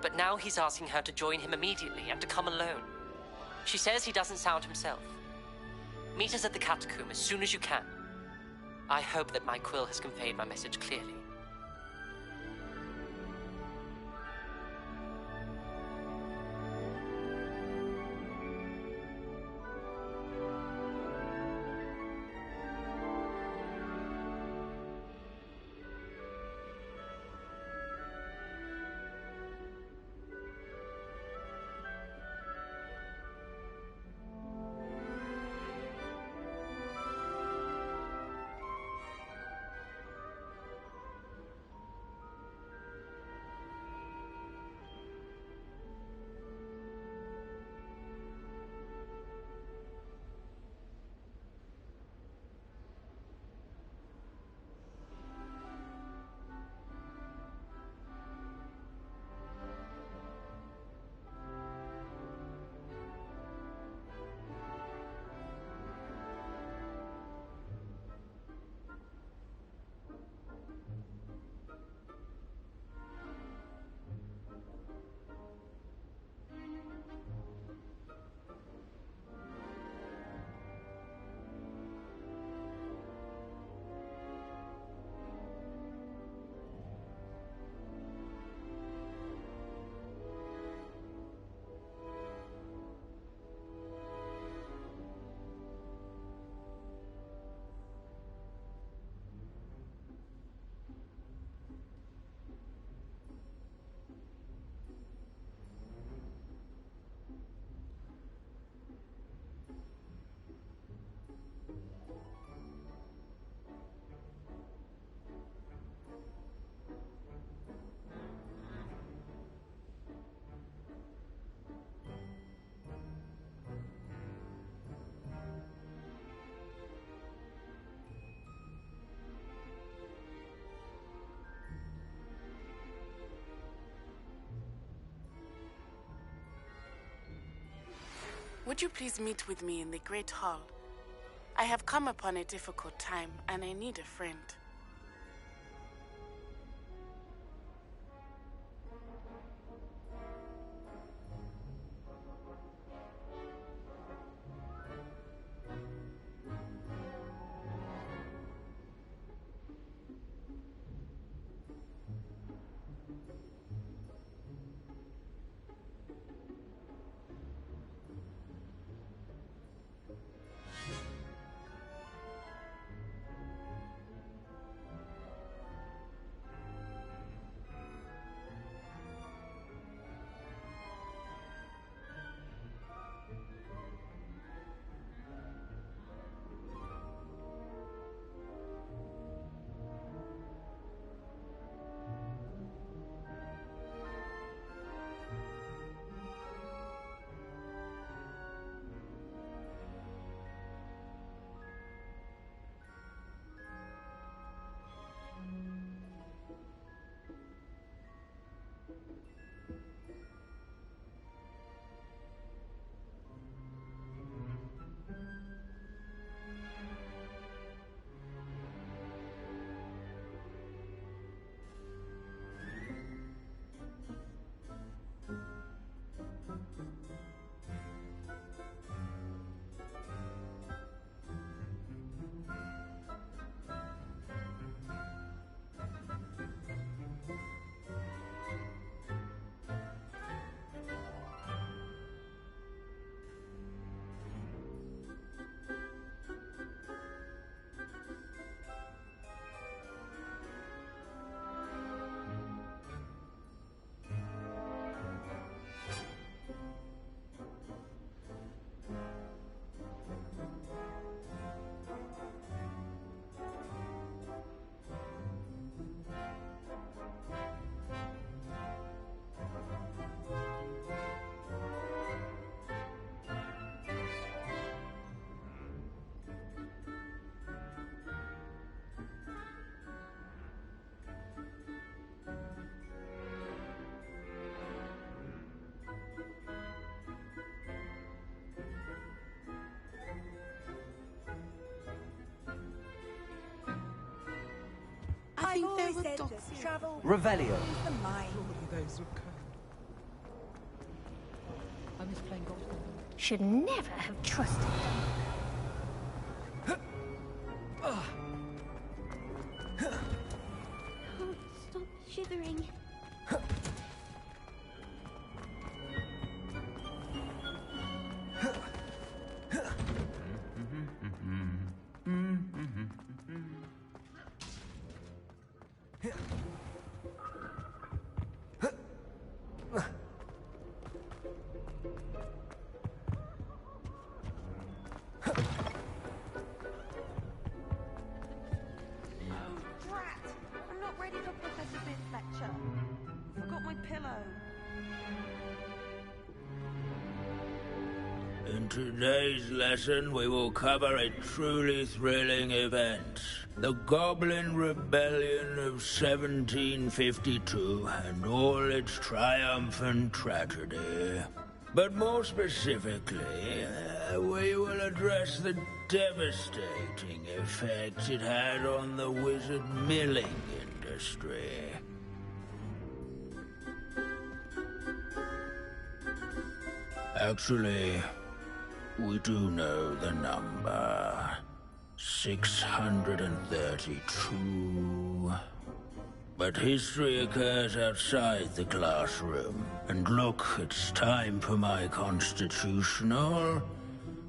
But now he's asking her to join him immediately and to come alone. She says he doesn't sound himself. Meet us at the catacomb as soon as you can. I hope that my quill has conveyed my message clearly.
Would you please meet with me in the Great Hall? I have come upon a difficult time, and I need a friend.
I said just travel.
Revelio.
The mind.
I miss playing golf.
Should never have trusted them.
Oh, stop shivering.
In today's lesson, we will cover a truly thrilling event. The Goblin Rebellion of 1752 and all its triumphant tragedy. But more specifically, we will address the devastating effects it had on the wizard milling industry. Actually, we do know the number. 632. But history occurs outside the classroom. And look, it's time for my constitutional.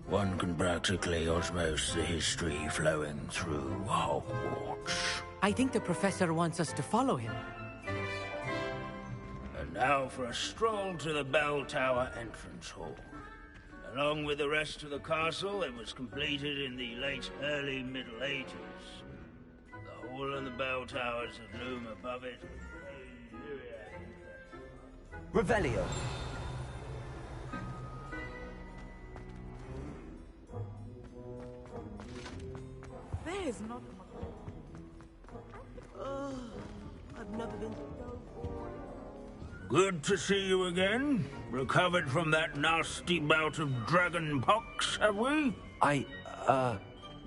One can practically osmose the history flowing through Hogwarts.
I think the professor wants us to follow him.
And now for a stroll to the Bell Tower entrance hall. Along with the rest of the castle, it was completed in the early Middle Ages. The hall and the bell towers that loom above it.
Revelio.
There is not much. Oh, I've never been so bored.
Good to see you again. Recovered from that nasty bout of dragon pox, have we?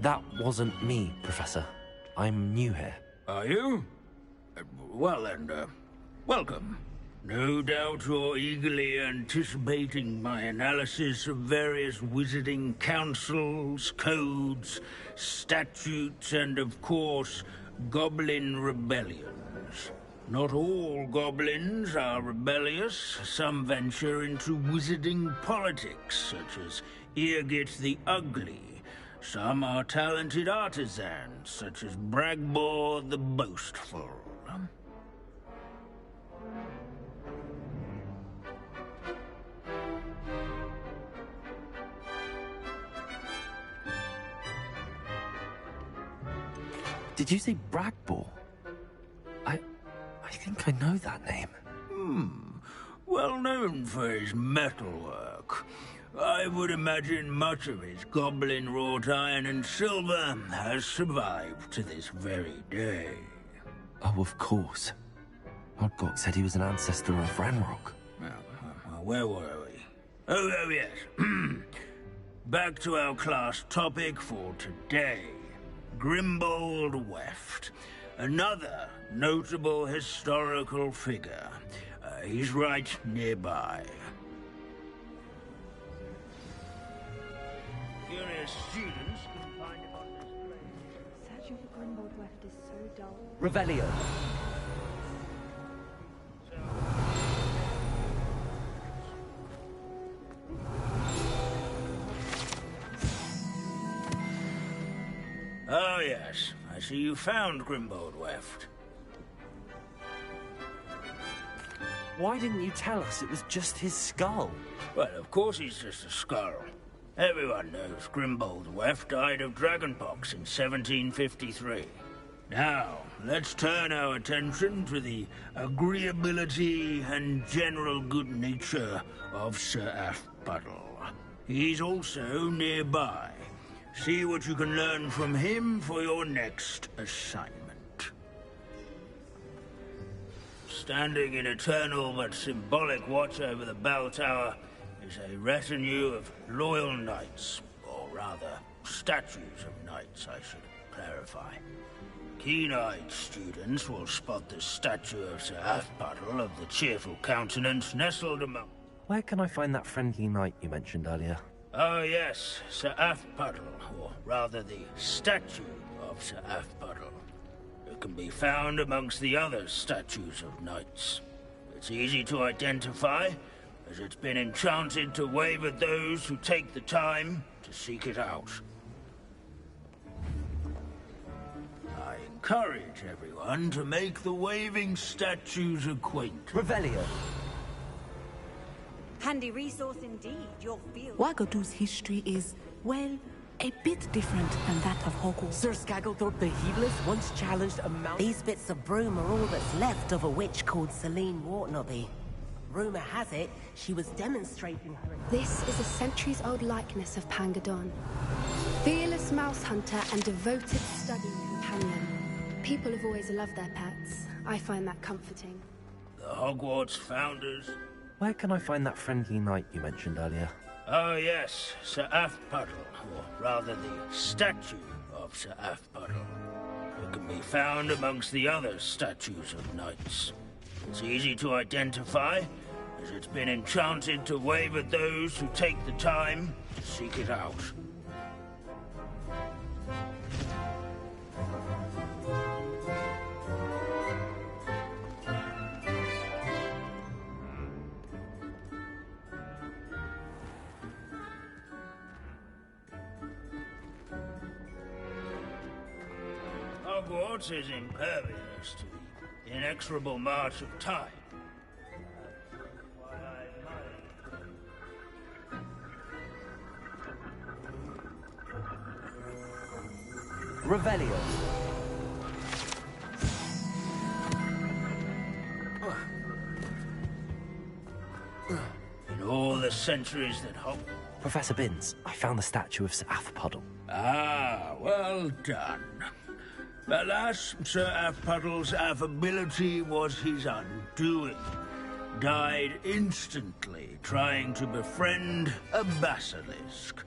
That wasn't me, Professor. I'm new here.
Are you? Well then, welcome. No doubt you're eagerly anticipating my analysis of various wizarding councils, codes, statutes, and of course, goblin rebellions. Not all goblins are rebellious. Some venture into wizarding politics, such as Irgit the Ugly. Some are talented artisans, such as Bragbor the Boastful.
Did you say Bragbor? I think I know that name.
Well known for his metalwork. I would imagine much of his goblin-wrought iron and silver has survived to this very day.
Oh, of course. Hogwarts said he was an ancestor of Ranrock.
Where were we? Oh yes. Back to our class topic for today. Grimbold Weft. Another notable historical figure. He's right nearby. Curious students can find him on display.
Searching for Grimbold Weft is so dull.
Revelio.
Oh yes, I see you found Grimbold Weft.
Why didn't you tell us it was just his skull?
Well, of course he's just a skull. Everyone knows Grimbold Weft died of dragonpox in 1753. Now, let's turn our attention to the agreeability and general good nature of Sir Aphbuttle. He's also nearby. See what you can learn from him for your next assignment. Standing in eternal but symbolic watch over the bell tower is a retinue of loyal knights, or rather, statues of knights, I should clarify. Keen-eyed students will spot the statue of Sir Afpuddle of the cheerful countenance nestled among...
Where can I find that friendly knight you mentioned earlier?
Oh yes, Sir Afpuddle, or rather the statue of Sir Afpuddle. It can be found amongst the other statues of knights. It's easy to identify, as it's been enchanted to wave at those who take the time to seek it out. I encourage everyone to make the waving statue's acquaintance.
Revelio.
Handy resource indeed, your field.
Wagadu's history is, well, a bit different than that of Hogwarts.
Sir Scagglethorpe the Heedless once challenged a mount...
These bits of broom are all that's left of a witch called Celine Wartnobby. Rumour has it, she was demonstrating her...
This is a centuries-old likeness of Pangadon. Fearless mouse hunter and devoted studying companion. People have always loved their pets. I find that comforting.
The Hogwarts founders...
Where can I find that friendly knight you mentioned earlier?
Oh yes, Sir Afpuddle, or rather the statue of Sir Afpuddle. It can be found amongst the other statues of knights. It's easy to identify, as it's been enchanted to wave at those who take the time to seek it out. Hogwarts is impervious to the inexorable march of time.
Revelio.
In all the centuries that Hogwarts...
Professor Binns, I found the statue of Sir Afpuddle.
Ah, well done. Alas, Sir Afpuddle's affability was his undoing. Died instantly trying to befriend a basilisk.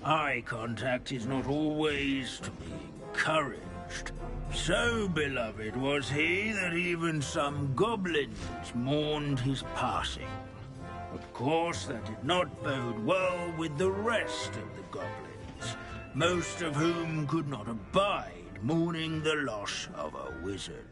Eye contact is not always to be encouraged. So beloved was he that even some goblins mourned his passing. Of course, that did not bode well with the rest of the goblins, most of whom could not abide mourning the loss of a wizard.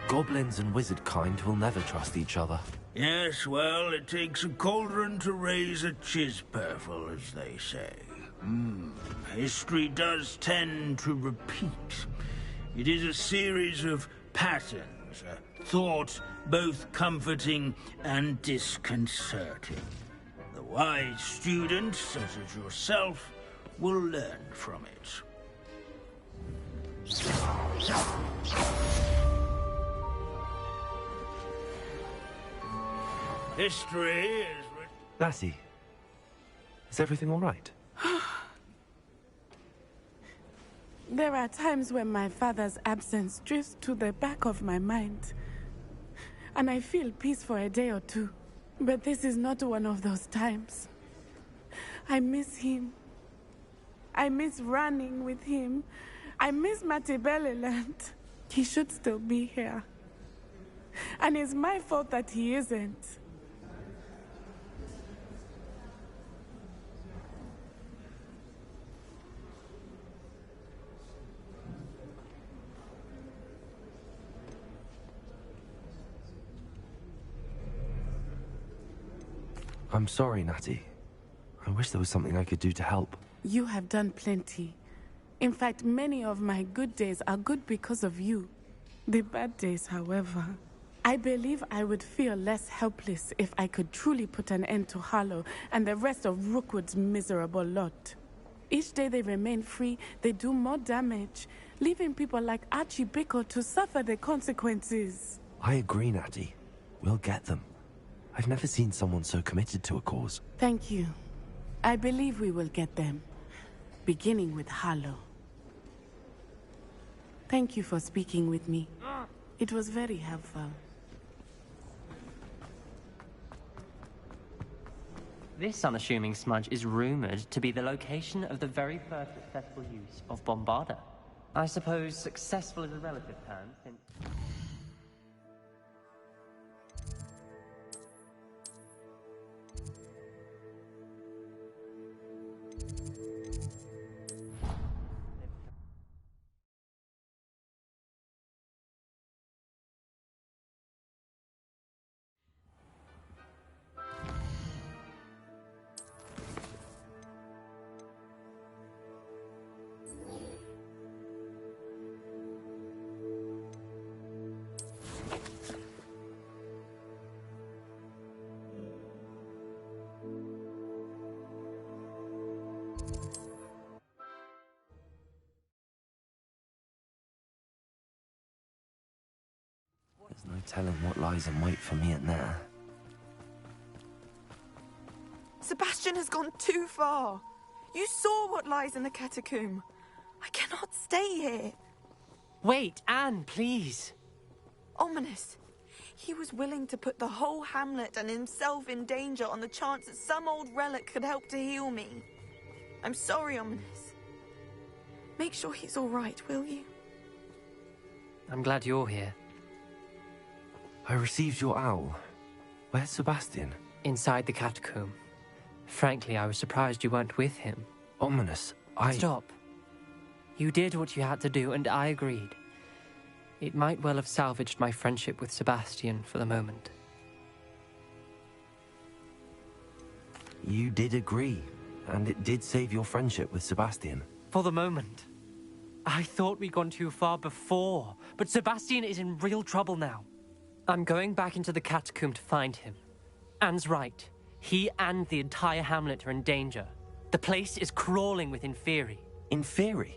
Goblins and wizard kind will never trust each other.
Yes, well, it takes a cauldron to raise a chisperful, as they say. History does tend to repeat. It is a series of patterns, a thought both comforting and disconcerting. The wise student, such as yourself, will learn from it. History is...
Lassie, is everything all right?
There are times when my father's absence drifts to the back of my mind, and I feel peace for a day or two. But this is not one of those times. I miss him. I miss running with him. I miss Matibeleland. He should still be here. And it's my fault that he isn't.
I'm sorry, Natty. I wish there was something I could do to help.
You have done plenty. In fact, many of my good days are good because of you. The bad days, however. I believe I would feel less helpless if I could truly put an end to Harlow and the rest of Rookwood's miserable lot. Each day they remain free, they do more damage, leaving people like Archie Bickle to suffer the consequences.
I agree, Natty. We'll get them. I've never seen someone so committed to a cause.
Thank you. I believe we will get them. Beginning with Harlow. Thank you for speaking with me. It was very helpful.
This unassuming smudge is rumored to be the location of the very first successful use of Bombarda. I suppose successful is a relative term, since...
There's no telling what lies in wait for me in there.
Sebastian has gone too far. You saw what lies in the catacomb. I cannot stay here.
Wait, Anne, please.
Ominous. He was willing to put the whole hamlet and himself in danger on the chance that some old relic could help to heal me. I'm sorry, Ominous. Make sure he's all right, will you?
I'm glad you're here.
I received your owl. Where's Sebastian?
Inside the catacomb. Frankly, I was surprised you weren't with him.
Ominous,
Stop. You did what you had to do, and I agreed. It might well have salvaged my friendship with Sebastian for the moment.
You did agree, and it did save your friendship with Sebastian.
For the moment. I thought we'd gone too far before, but Sebastian is in real trouble now. I'm going back into the catacomb to find him. Anne's right. He and the entire hamlet are in danger. The place is crawling with Inferi.
Inferi?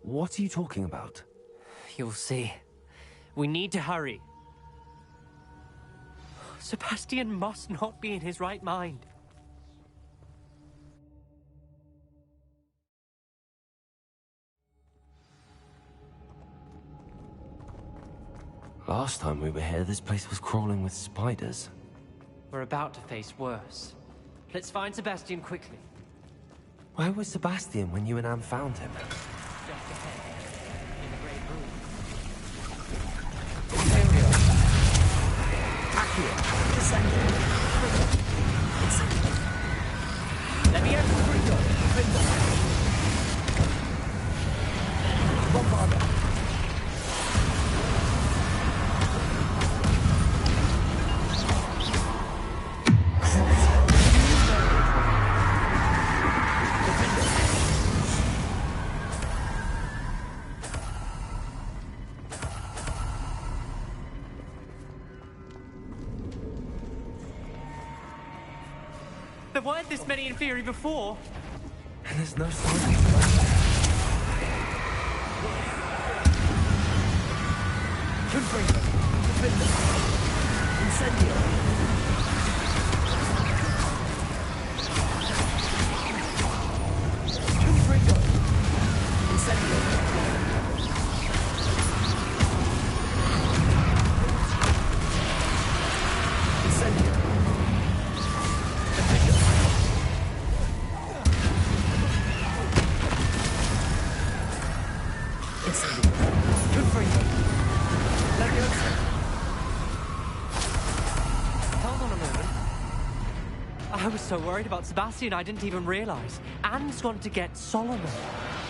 What are you talking about?
You'll see. We need to hurry. Sebastian must not be in his right mind.
Last time we were here, this place was crawling with spiders.
We're about to face worse. Let's find Sebastian quickly.
Where was Sebastian when you and Anne found him?
Just ahead, in the great room.
Accio, descending. Let me enter the window. Bombarda.
There weren't this many Inferi before.
And there's no sign.
Confringo. Defender. Incendio. Confringo. Incendio. Incendio.
I was so worried about Sebastian, I didn't even realize. Anne's gone to get Solomon.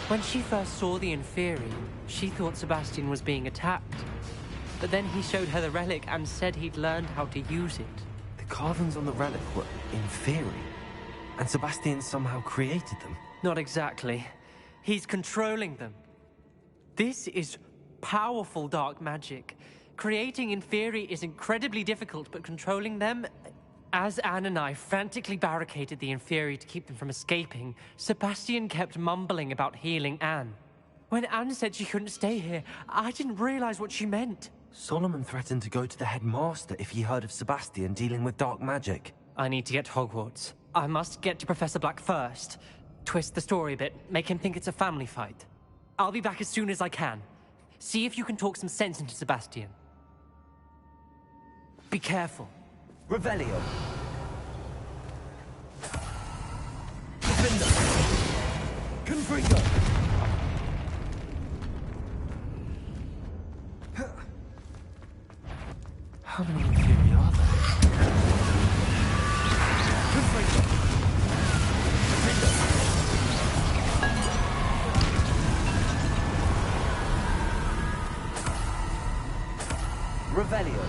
When she first saw the Inferi, she thought Sebastian was being attacked. But then he showed her the relic and said he'd learned how to use it.
The carvings on the relic were Inferi, and Sebastian somehow created them.
Not exactly. He's controlling them. This is powerful dark magic. Creating Inferi is incredibly difficult, but controlling them... As Anne and I frantically barricaded the Inferi to keep them from escaping, Sebastian kept mumbling about healing Anne. When Anne said she couldn't stay here, I didn't realize what she meant.
Solomon threatened to go to the headmaster if he heard of Sebastian dealing with dark magic.
I need to get to Hogwarts. I must get to Professor Black first. Twist the story a bit, make him think it's a family fight. I'll be back as soon as I can. See if you can talk some sense into Sebastian. Be careful.
Revelio. Defender. Confringo.
How many Inferi are there?
Confringo. Defender. Revelio.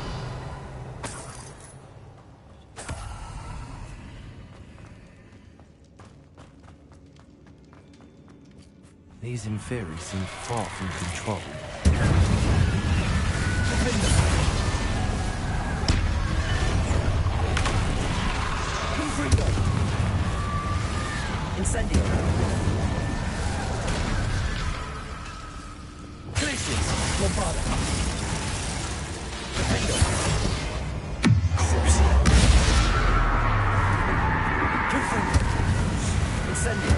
These Inferi seem far from control.
Confringo. Incendio. Glacius. Lombardo. Defendo. Asepsia. Confringo. Incendio.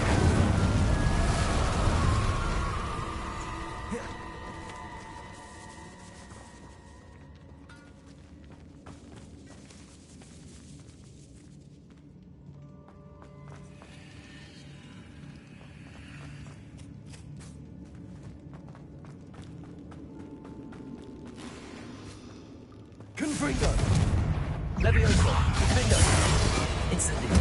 Confringo. Levioso. Defendo. Incendio.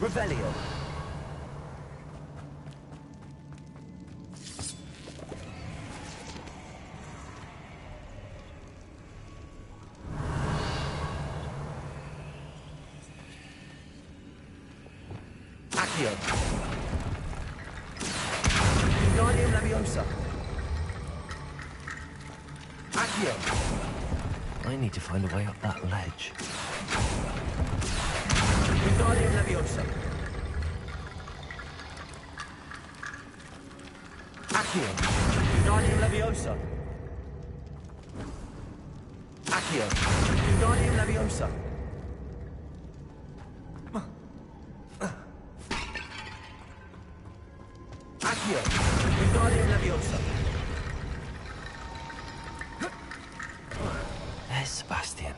Revelio. Accio. Wingardium Leviosa. Accio.
I need to find a way up that ledge.
Wingardium Leviosa. Accio. Wingardium Leviosa. Accio. Wingardium Leviosa. Accio. Wingardium Leviosa.
There's Sebastian.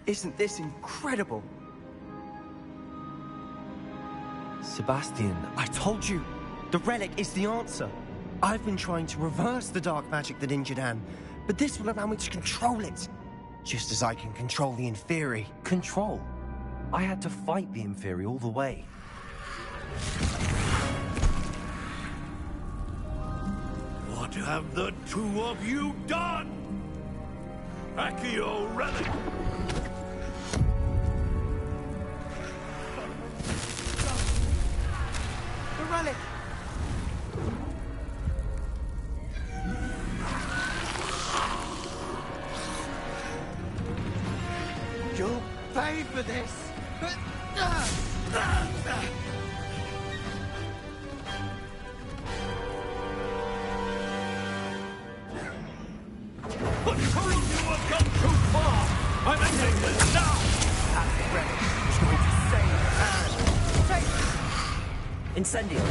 Isn't this incredible?
Sebastian.
I told you, the relic is the answer. I've been trying to reverse the dark magic that injured Anne, but this will allow me to control it. Just as I can control the Inferi.
Control? I had to fight the Inferi all the way.
What have the two of you done? Accio relic!
The relic!
You'll pay for this!
But you have come too far! I'm ending this now!
That relic is going to save Anne! Take it! Incendio!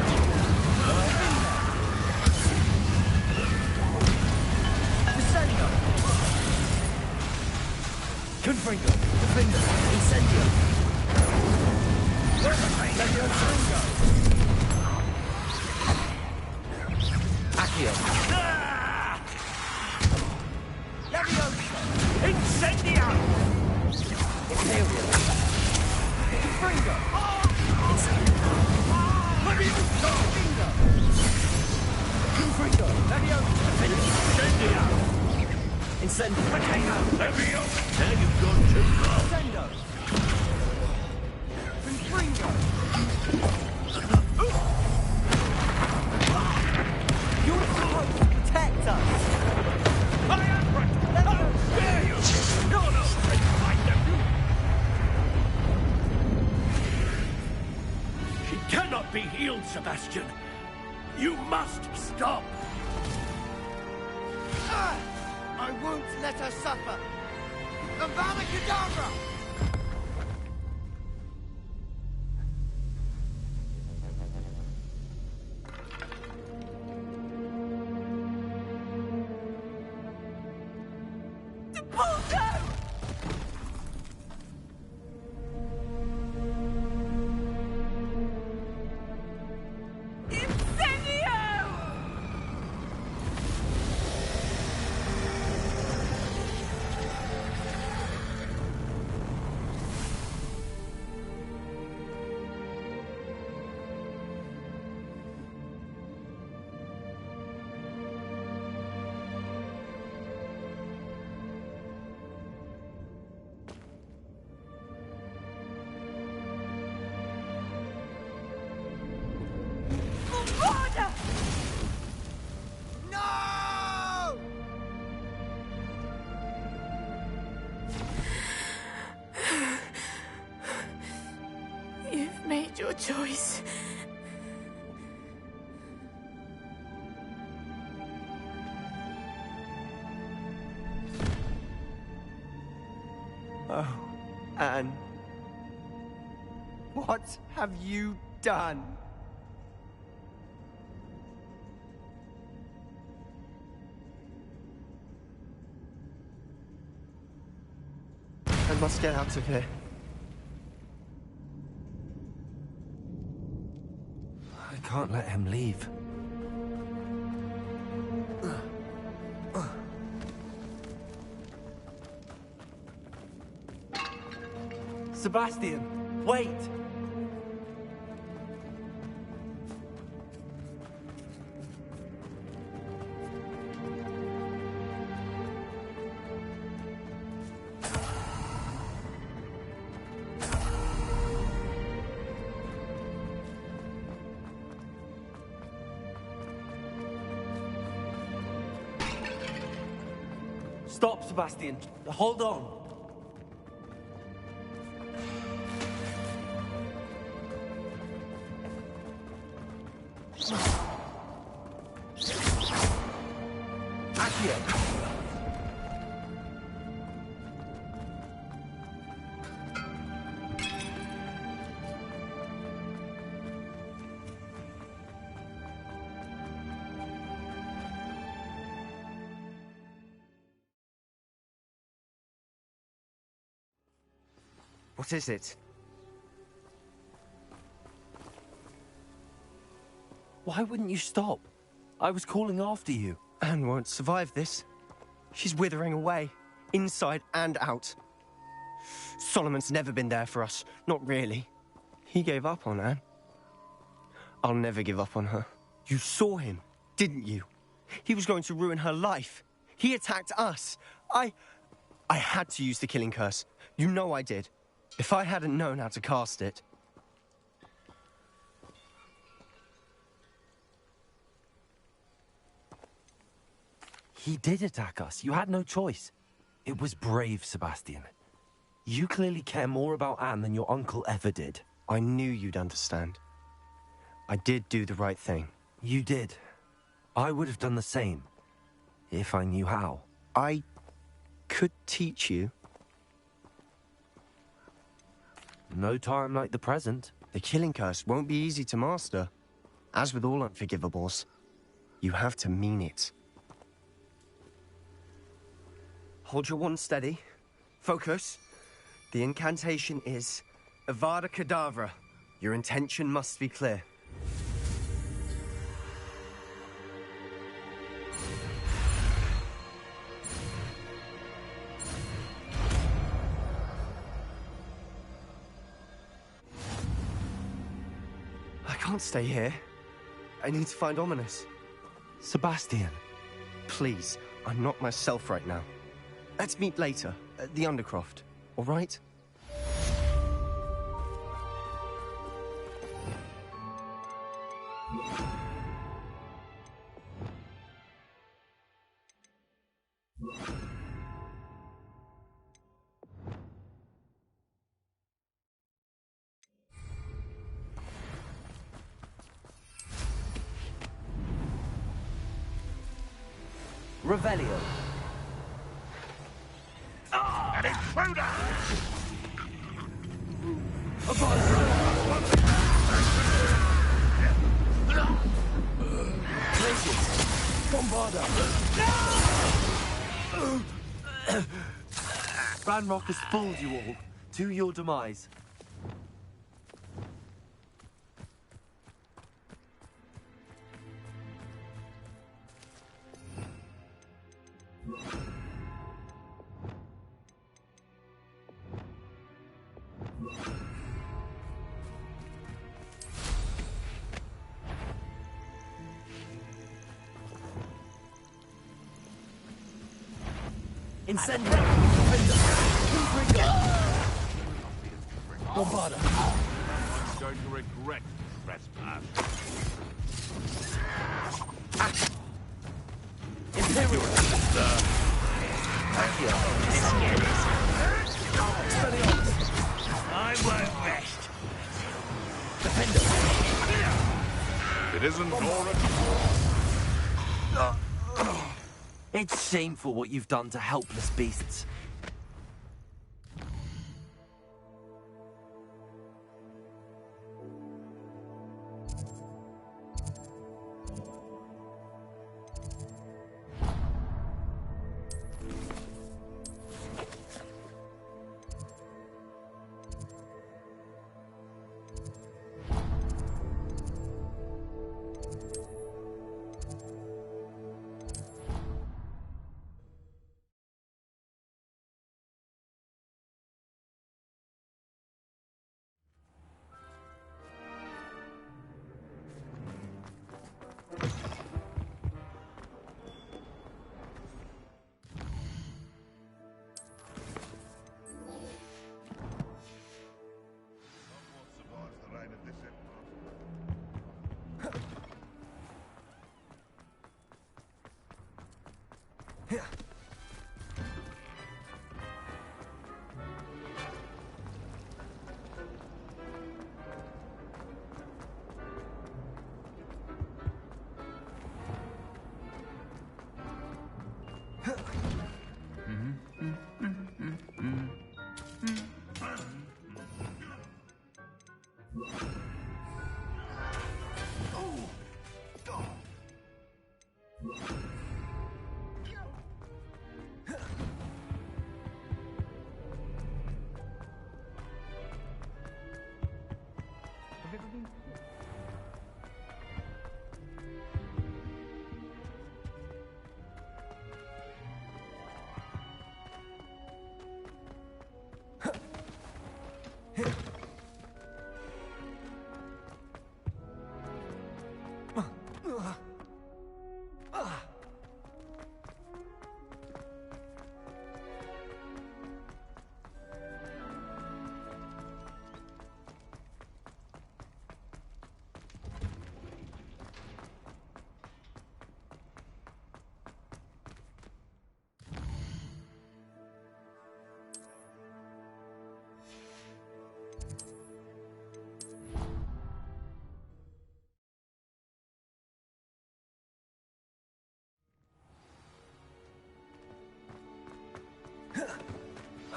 cannot be healed, Sebastian. You must stop.
I won't let her suffer. Avada Kedavra!
You've made your choice.
Oh, Anne. What have you done? I must get out of here.
I can't let him leave. Sebastian, wait! Stop, Sebastian. Hold on. Accio.
What is it?
Why wouldn't you stop? I was calling after you.
Anne won't survive this. She's withering away, inside and out. Solomon's never been there for us, not really. He gave up on Anne. I'll never give up on her. You saw him, didn't you? He was going to ruin her life. He attacked us. I had to use the killing curse. You know I did. If I hadn't known how to cast it...
He did attack us. You had no choice. It was brave, Sebastian. You clearly care more about Anne than your uncle ever did.
I knew you'd understand. I did do the right thing.
You did. I would have done the same, if I knew how.
I could teach you.
No time like the present.
The killing curse won't be easy to master. As with all unforgivables, you have to mean it. Hold your wand steady. Focus. The incantation is Avada Kedavra. Your intention must be clear. I can't stay here. I need to find Ominous.
Sebastian.
Please, I'm not myself right now. Let's meet later, at the Undercroft, all right?
Revelio.
An intruder!
Bombarda! Ranrock has fooled you all, to your demise. Incendio! Bombarda!
I'm going to regret trespass.
Imperial!
I won't rest.
Defender!
It isn't Dora.
It's shameful what you've done to helpless beasts.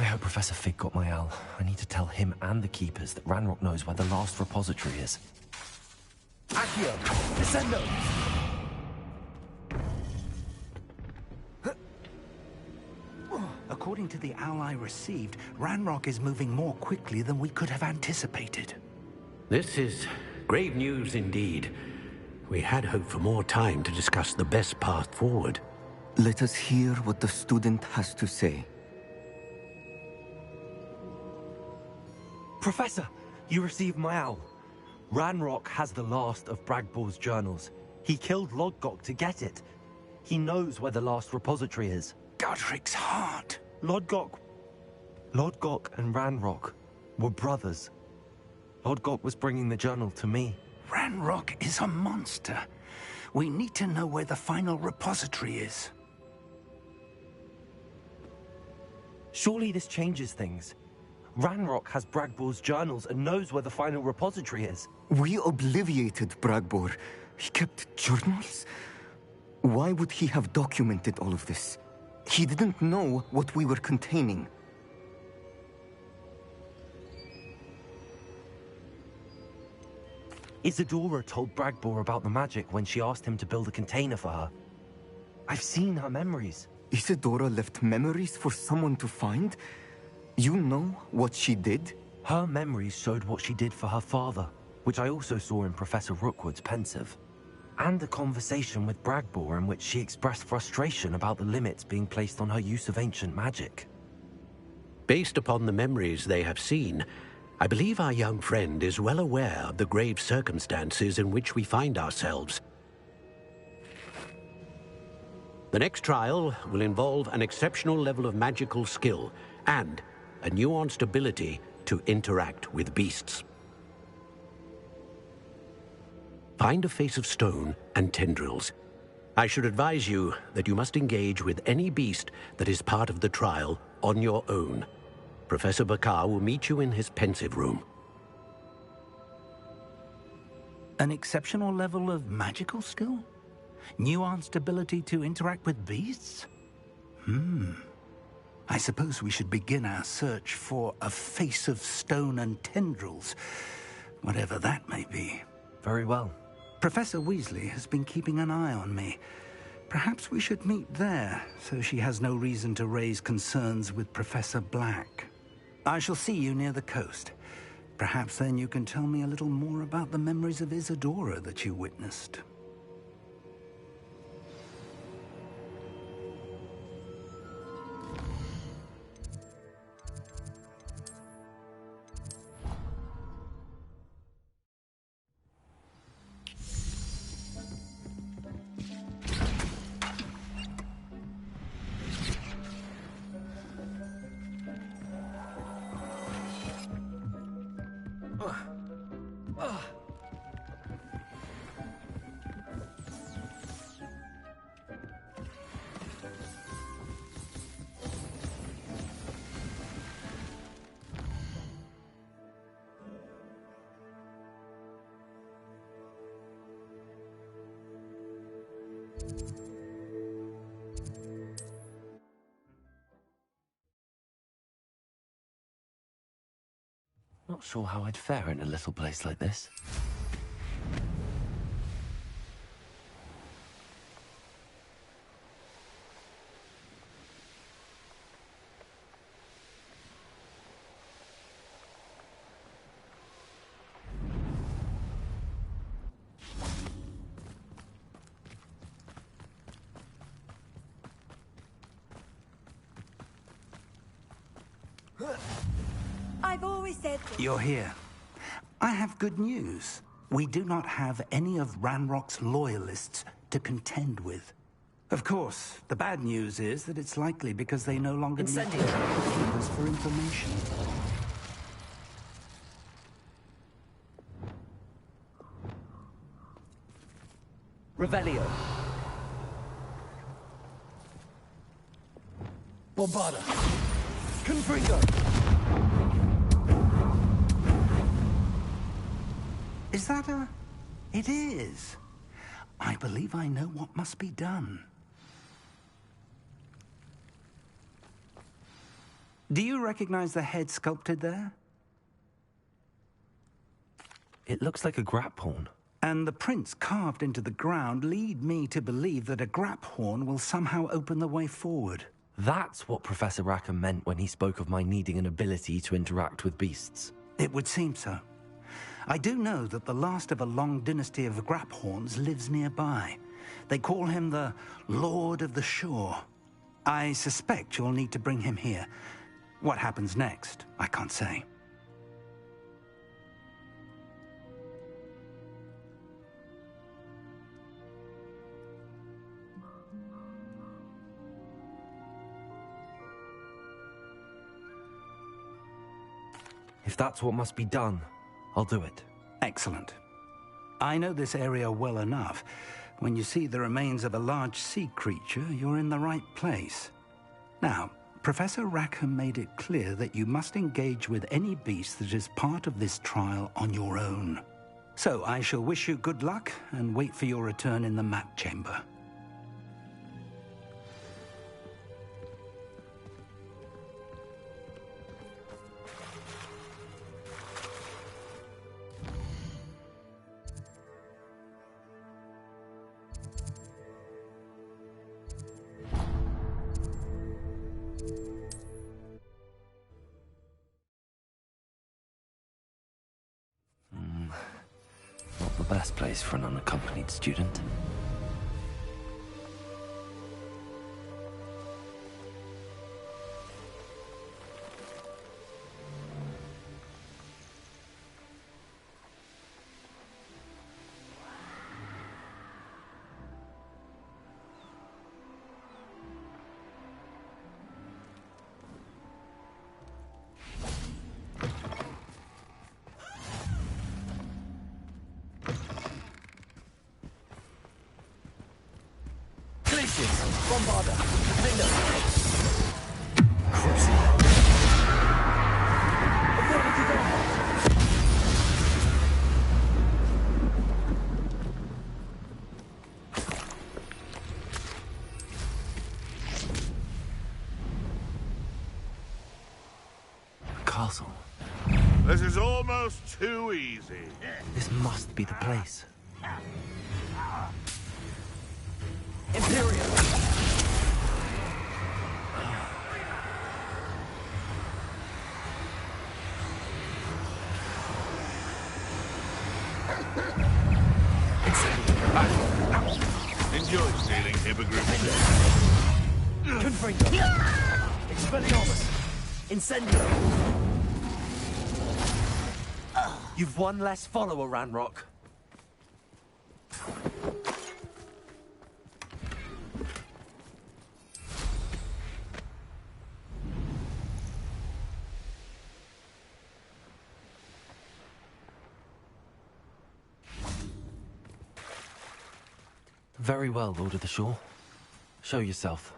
I hope Professor Fig got my owl. I need to tell him and the Keepers that Ranrock knows where the last repository is. Accio! Descendo!
According to the owl I received, Ranrock is moving more quickly than we could have anticipated.
This is grave news indeed. We had hoped for more time to discuss the best path forward.
Let us hear what the student has to say.
Professor, you received my owl. Ranrock has the last of Bragbor's journals. He killed Lodgok to get it. He knows where the last repository is.
Godric's heart.
Lodgok and Ranrock were brothers. Lodgok was bringing the journal to me.
Ranrock is a monster. We need to know where the final repository is.
Surely this changes things. Ranrock has Bragbor's journals and knows where the final repository is.
We obliviated Bragbor. He kept journals? Why would he have documented all of this? He didn't know what we were containing.
Isadora told Bragbor about the magic when she asked him to build a container for her. I've seen her memories.
Isadora left memories for someone to find? You know what she did?
Her memories showed what she did for her father, which I also saw in Professor Rookwood's pensive. And a conversation with Bragbor in which she expressed frustration about the limits being placed on her use of ancient magic.
Based upon the memories they have seen, I believe our young friend is well aware of the grave circumstances in which we find ourselves. The next trial will involve an exceptional level of magical skill and a nuanced ability to interact with beasts. Find a face of stone and tendrils. I should advise you that you must engage with any beast that is part of the trial on your own. Professor Bakar will meet you in his pensive room.
An exceptional level of magical skill? Nuanced ability to interact with beasts? I suppose we should begin our search for a face of stone and tendrils, whatever that may be.
Very well.
Professor Weasley has been keeping an eye on me. Perhaps we should meet there, so she has no reason to raise concerns with Professor Black. I shall see you near the coast. Perhaps then you can tell me a little more about the memories of Isadora that you witnessed.
Not sure how I'd fare in a little place like this.
I've always said this.
You're here. I have good news. We do not have any of Ranrock's loyalists to contend with. Of course, the bad news is that it's likely because they no longer need us for information.
Revelio.
Bombarda.
Confringo.
Is that a... It is. I believe I know what must be done. Do you recognize the head sculpted there?
It looks like a graphorn.
And the prints carved into the ground lead me to believe that a graphorn will somehow open the way forward.
That's what Professor Rackham meant when he spoke of my needing an ability to interact with beasts.
It would seem so. I do know that the last of a long dynasty of graphorns lives nearby. They call him the Lord of the Shore. I suspect you'll need to bring him here. What happens next, I can't say.
If that's what must be done, I'll do it.
Excellent. I know this area well enough. When you see the remains of a large sea creature, you're in the right place. Now, Professor Rackham made it clear that you must engage with any beast that is part of this trial on your own. So I shall wish you good luck and wait for your return in the map chamber.
place for an unaccompanied student. Bombarder!
Castle.
This is almost too easy.
This must be the place.
Imperial!
Enjoy stealing, Hippogriff.
Confringo! Expelliarmus! Incendio! You've one less follower, Ranrock. Very well, Lord of the Shore. Show yourself.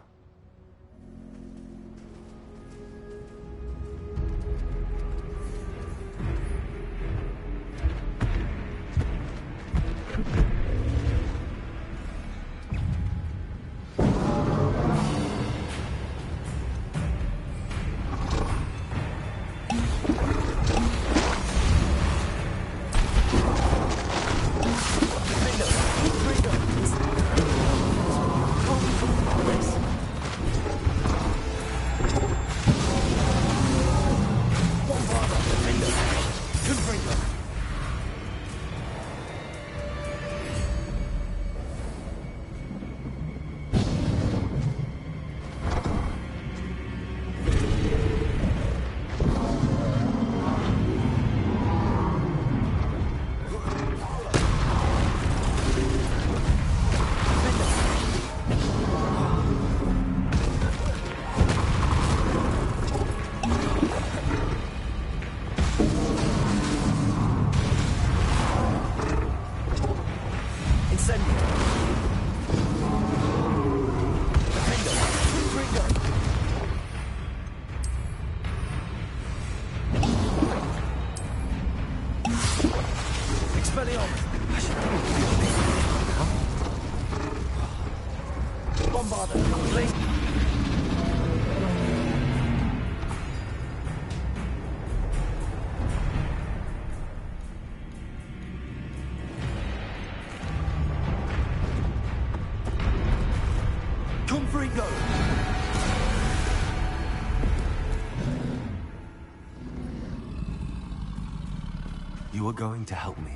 You are going to help me.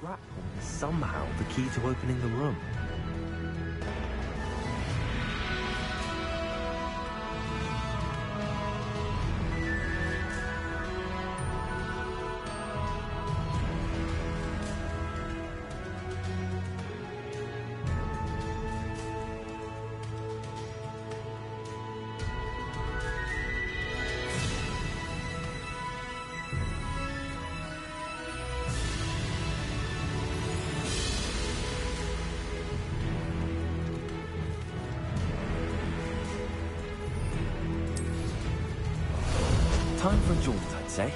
grapple is somehow the key to opening the room. Time for a jaunt, I'd say.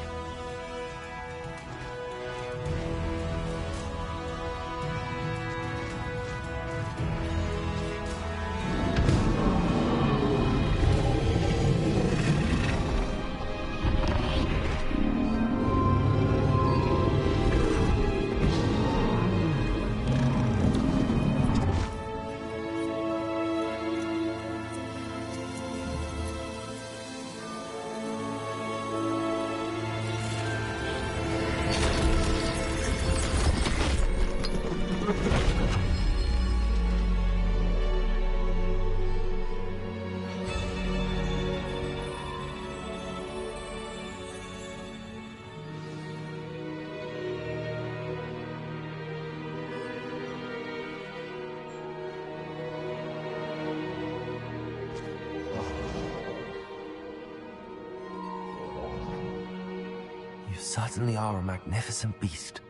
You certainly are a magnificent beast.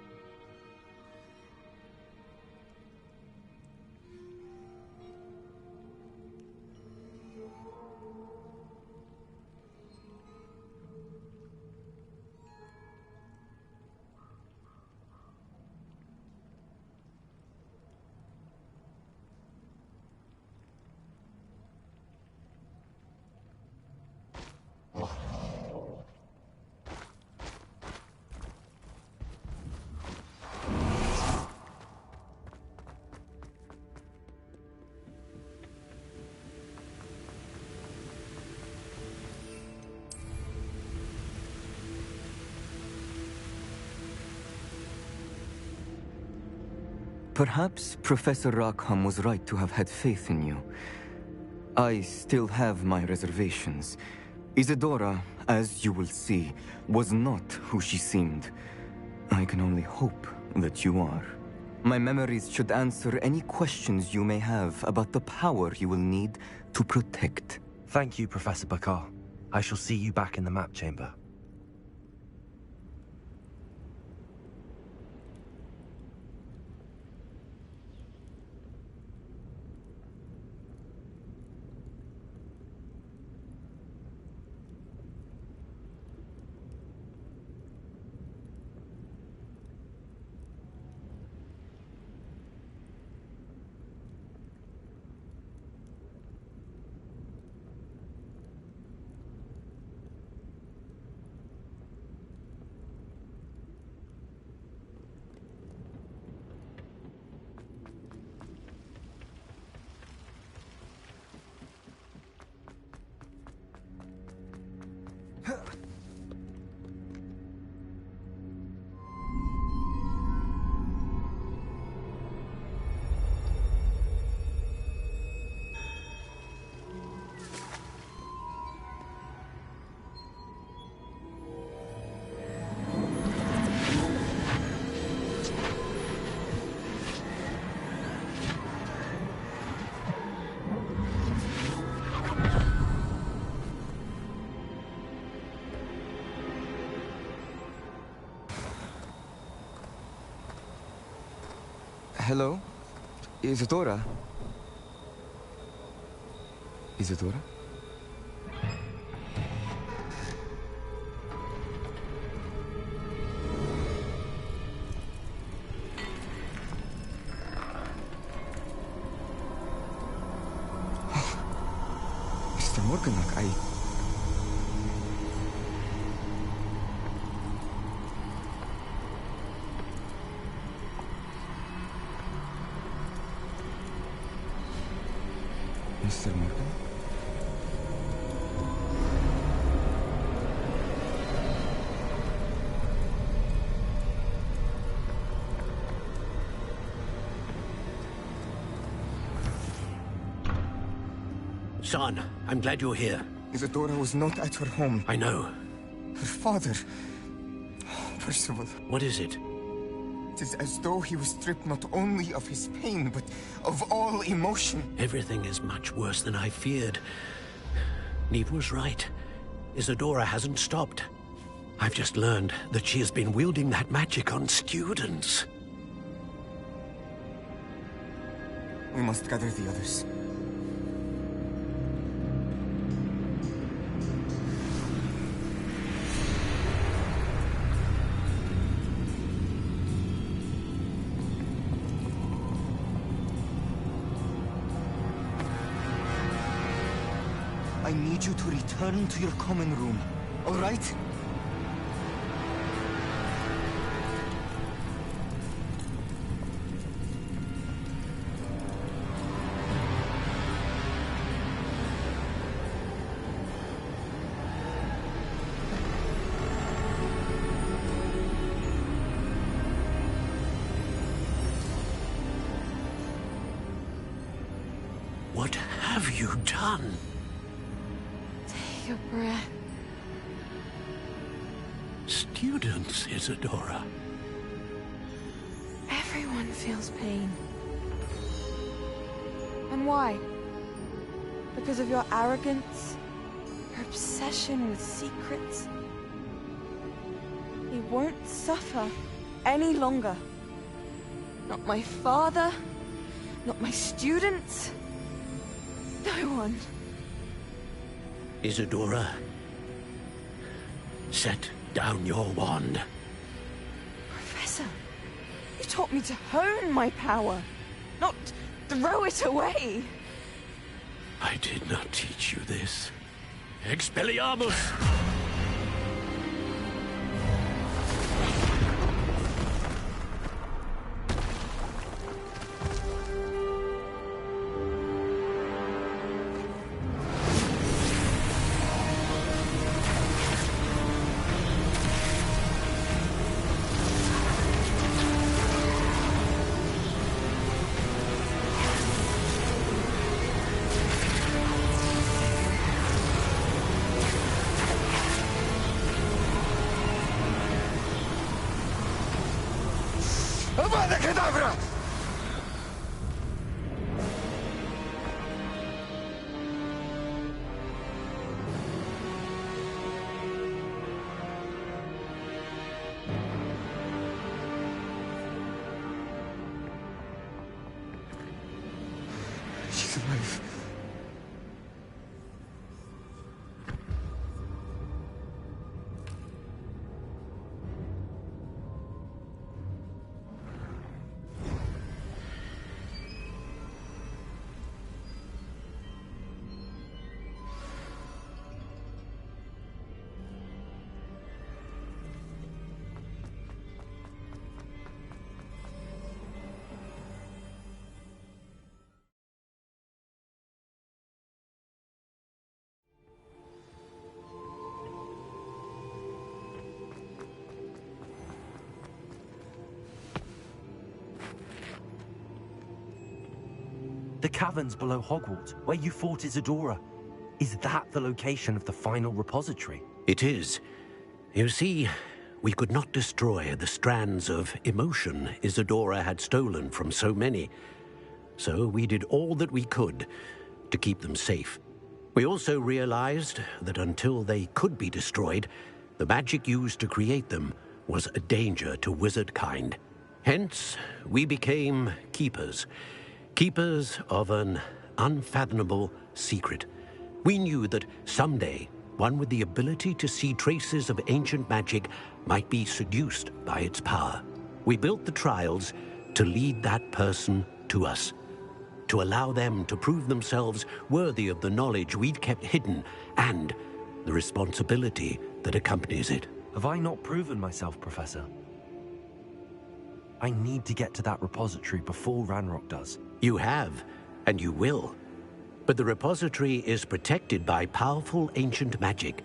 Perhaps Professor Rackham was right to have had faith in you. I still have my reservations. Isadora, as you will see, was not who she seemed. I can only hope that you are. My memories should answer any questions you may have about the power you will need to protect.
Thank you, Professor Bakar. I shall see you back in the map chamber.
Hello? Isadora? Isadora? Mr. Morganak, Mr. Morgan?
Son, I'm glad you're here.
Isadora was not at her home.
I know.
Her father... Percival.
What is it?
It is as though he was stripped not only of his pain, but of all emotion.
Everything is much worse than I feared. Neve was right. Isadora hasn't stopped. I've just learned that she has been wielding that magic on students.
We must gather the others. I need you to return to your common room, all right?
What have you done?
Take a breath.
Students, Isadora.
Everyone feels pain. And why? Because of your arrogance? Your obsession with secrets? He won't suffer any longer. Not my father, not my students, no one.
Isadora, set down your wand.
Professor, you taught me to hone my power, not throw it away.
I did not teach you this. Expelliarmus!
Avada Kedavra! She's alive.
The caverns below Hogwarts, where you fought Isadora. Is that the location of the final repository?
It is. You see, we could not destroy the strands of emotion Isadora had stolen from so many. So we did all that we could to keep them safe. We also realized that until they could be destroyed, the magic used to create them was a danger to wizard kind. Hence, we became keepers. Keepers of an unfathomable secret. We knew that someday, one with the ability to see traces of ancient magic might be seduced by its power. We built the trials to lead that person to us, to allow them to prove themselves worthy of the knowledge we'd kept hidden and the responsibility that accompanies it.
Have I not proven myself, Professor? I need to get to that repository before Ranrock does.
You have, and you will. But the repository is protected by powerful ancient magic.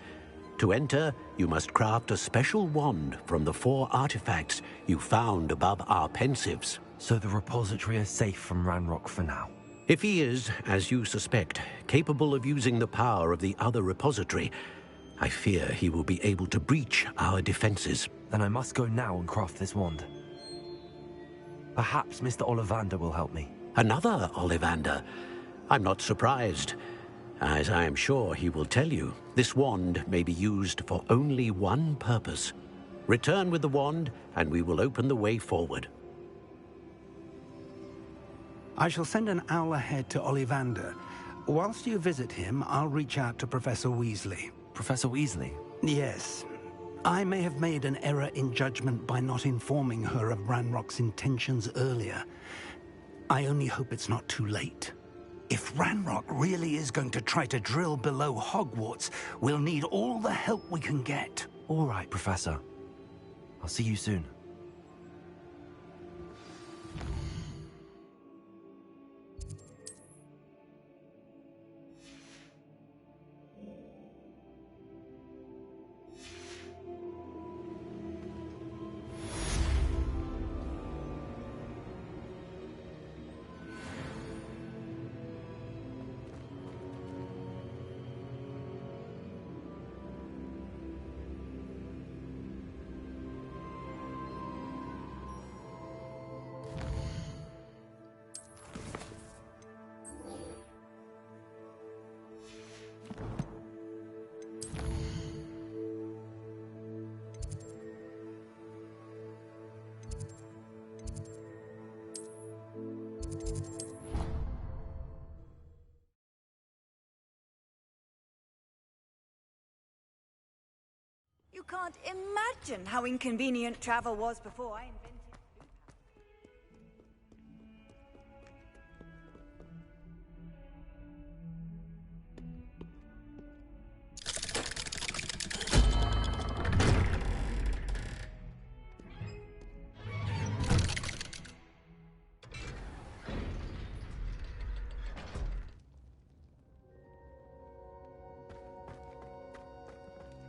To enter, you must craft a special wand from the 4 artifacts you found above our pensives.
So the repository is safe from Ranrock for now?
If he is, as you suspect, capable of using the power of the other repository, I fear he will be able to breach our defenses.
Then I must go now and craft this wand. Perhaps Mr. Ollivander will help me.
Another Ollivander? I'm not surprised. As I am sure he will tell you, this wand may be used for only one purpose. Return with the wand, and we will open the way forward.
I shall send an owl ahead to Ollivander. Whilst you visit him, I'll reach out to Professor Weasley.
Professor Weasley?
Yes. I may have made an error in judgment by not informing her of Ranrock's intentions earlier. I only hope it's not too late. If Ranrock really is going to try to drill below Hogwarts, we'll need all the help we can get.
All right, Professor. I'll see you soon.
You can't imagine how inconvenient travel was before I invented.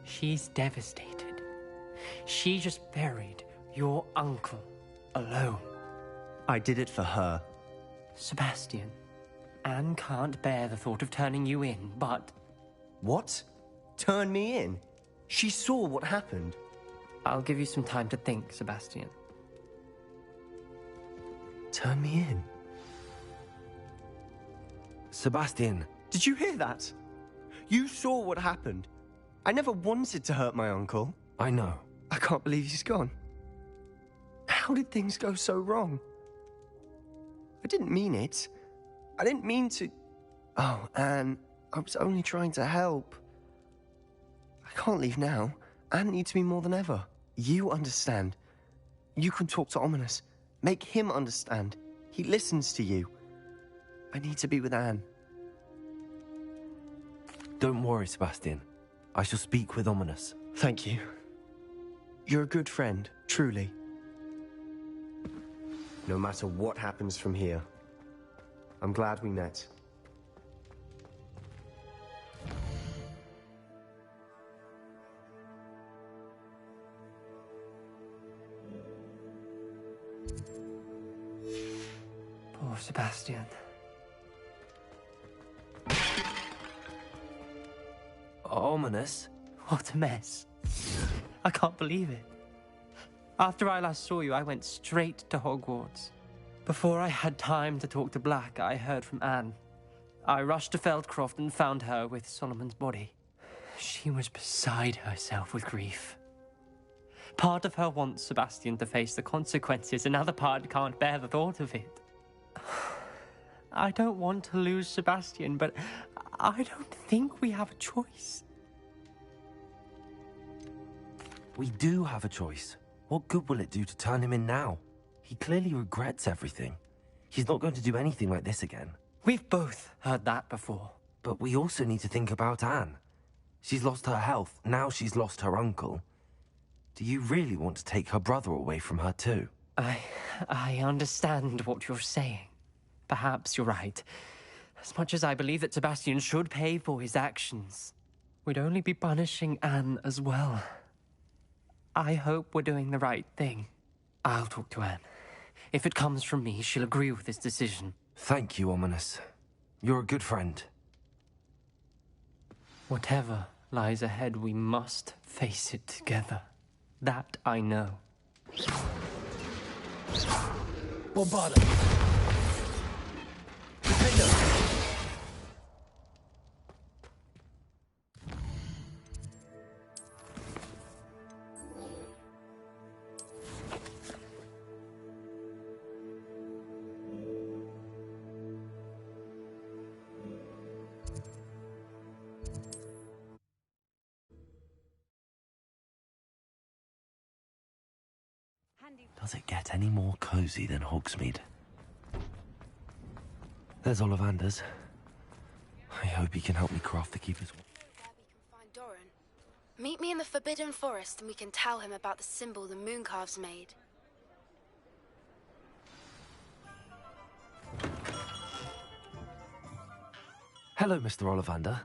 She's devastated. She just buried your uncle alone.
I did it for her.
Sebastian, Anne can't bear the thought of turning you in, but...
What? Turn me in? She saw what happened.
I'll give you some time to think, Sebastian.
Turn me in?
Sebastian.
Did you hear that? You saw what happened. I never wanted to hurt my uncle.
I know.
I can't believe he's gone. How did things go so wrong? I didn't mean it. I didn't mean to... Oh, Anne, I was only trying to help. I can't leave now. Anne needs me more than ever. You understand. You can talk to Ominous. Make him understand. He listens to you. I need to be with Anne.
Don't worry, Sebastian. I shall speak with Ominous.
Thank you. You're a good friend, truly. No matter what happens from here, I'm glad we met.
Poor Sebastian.
Ominous?
What a mess. I can't believe it. After I last saw you, I went straight to Hogwarts. Before I had time to talk to Black, I heard from Anne. I rushed to Feldcroft and found her with Solomon's body. She was beside herself with grief. Part of her wants Sebastian to face the consequences, another part can't bear the thought of it. I don't want to lose Sebastian, but I don't think we have a choice.
We do have a choice. What good will it do to turn him in now? He clearly regrets everything. He's not going to do anything like this again.
We've both heard that before.
But we also need to think about Anne. She's lost her health, now she's lost her uncle. Do you really want to take her brother away from her too?
I understand what you're saying. Perhaps you're right. As much as I believe that Sebastian should pay for his actions, we'd only be punishing Anne as well. I hope we're doing the right thing. I'll talk to Anne. If it comes from me, she'll agree with this decision.
Thank you, Ominous. You're a good friend.
Whatever lies ahead, we must face it together. That I know.
Bombarda! Potato! Does it get any more cozy than Hogsmeade? There's Ollivander's. I hope he can help me craft the Keeper's...
Find Doran. Meet me in the Forbidden Forest and we can tell him about the symbol the Mooncalves made.
Hello, Mr. Ollivander.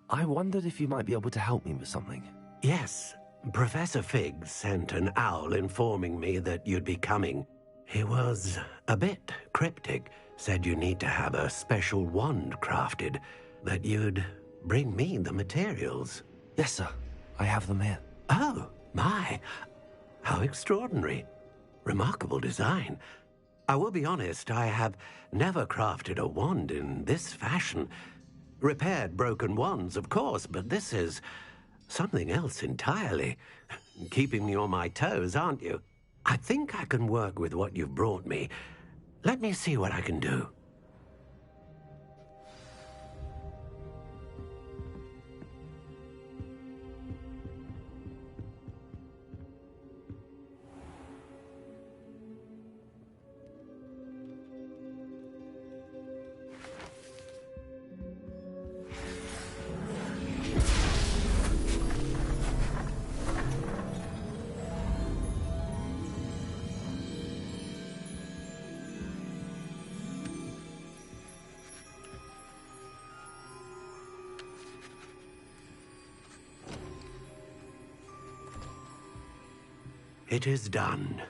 I wondered if you might be able to help me with something.
Yes. Professor Fig sent an owl informing me that you'd be coming. He was a bit cryptic, said you need to have a special wand crafted, that you'd bring me the materials.
Yes, sir. I have them here.
Oh, my. How extraordinary. Remarkable design. I will be honest, I have never crafted a wand in this fashion. Repaired broken wands, of course, but this is something else entirely. Keeping me on my toes, aren't you? I think I can work with what you've brought me. Let me see what I can do. It is done.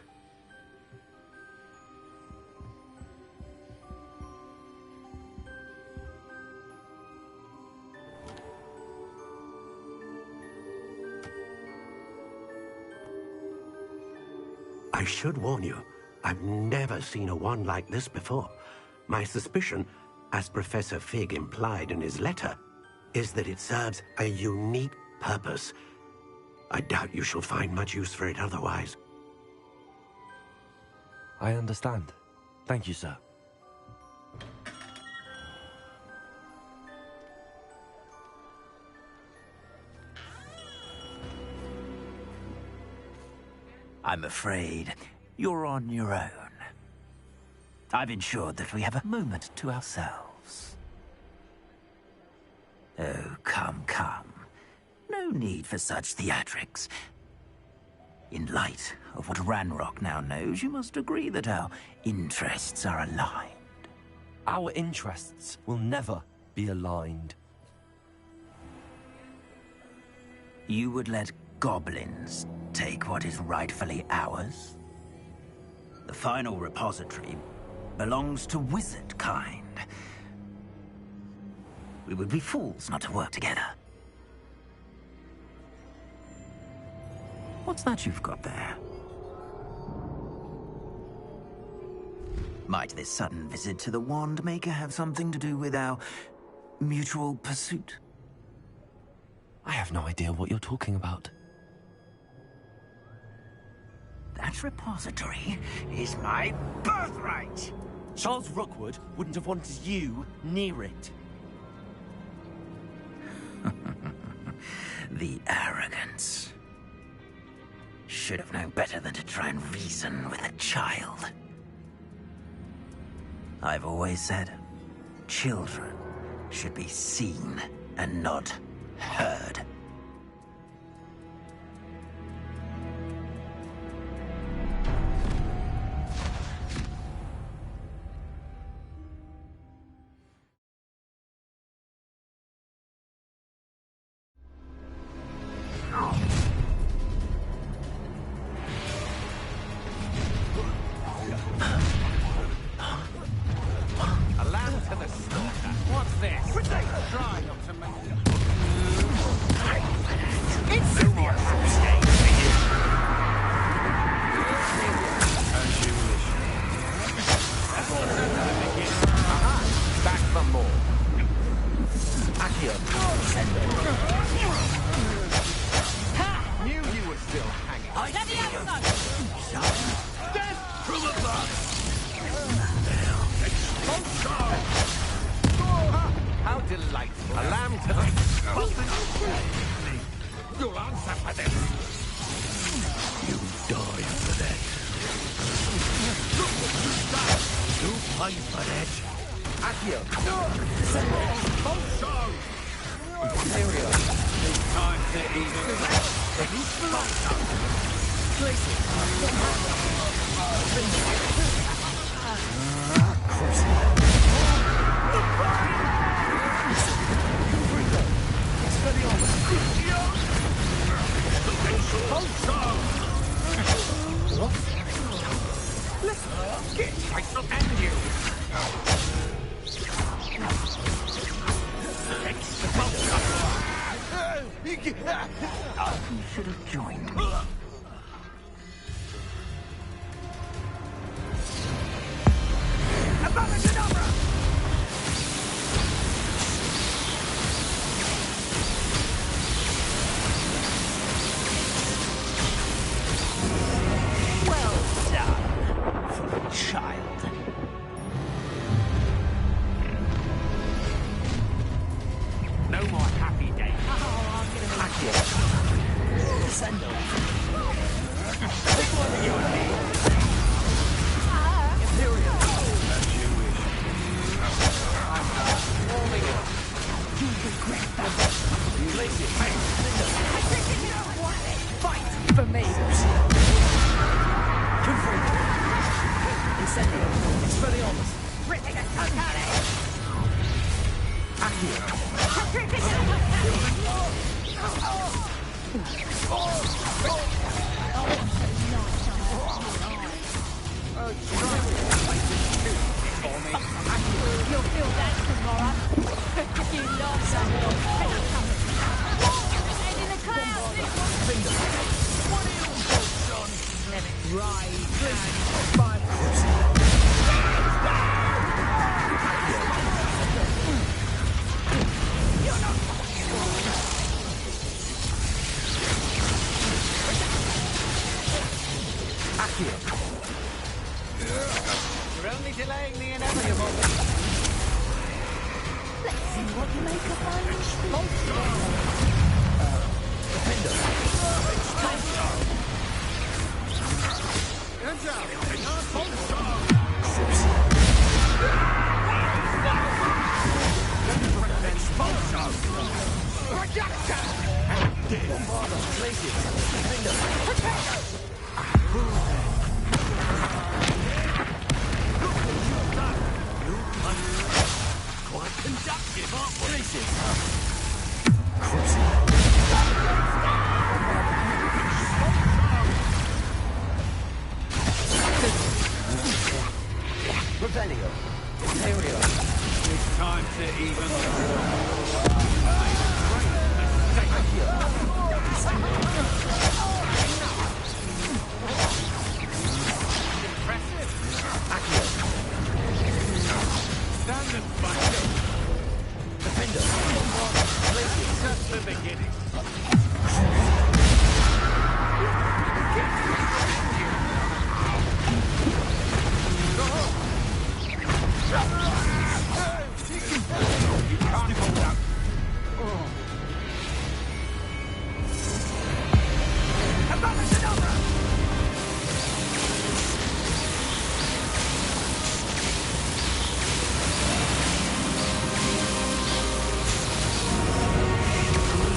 I should warn you, I've never seen a wand like this before. My suspicion, as Professor Fig implied in his letter, is that it serves a unique purpose. I doubt you shall find much use for it otherwise.
I understand. Thank you, sir.
I'm afraid you're on your own. I've ensured that we have a moment to ourselves. Oh, come, come. No need for such theatrics. In light of what Ranrock now knows, you must agree that our interests are aligned.
Our interests will never be aligned.
You would let goblins take what is rightfully ours? The final repository belongs to wizard kind. We would be fools not to work together. What's that you've got there? Might this sudden visit to the Wand Maker have something to do with our mutual pursuit?
I have no idea what you're talking about.
That repository is my birthright!
Charles Rookwood wouldn't have wanted you near it.
The arrogance. Should have known better than to try and reason with a child. I've always said, children should be seen and not heard.
painful edge.
Accio.
Imperial. It's time to even
You should have joined me. Well done for a child.
no more happy days.
Send off.
Imperial. As you wish. Warming up.
You regret that.
Place it.
Fight for me. Confringo. Incendio. Expelliarmus. Accio.
You'll feel that tomorrow. You lost someone. And in the clouds, what are your thoughts on? Let it ride.
You're only delaying the inevitable.
Let's see what you make of my
Quite conductive, aren't we?
Revelio. Imperial.
It's time to even the war. Impressive. Stand and fight.
Defender.
Just the beginning. You can't hold out.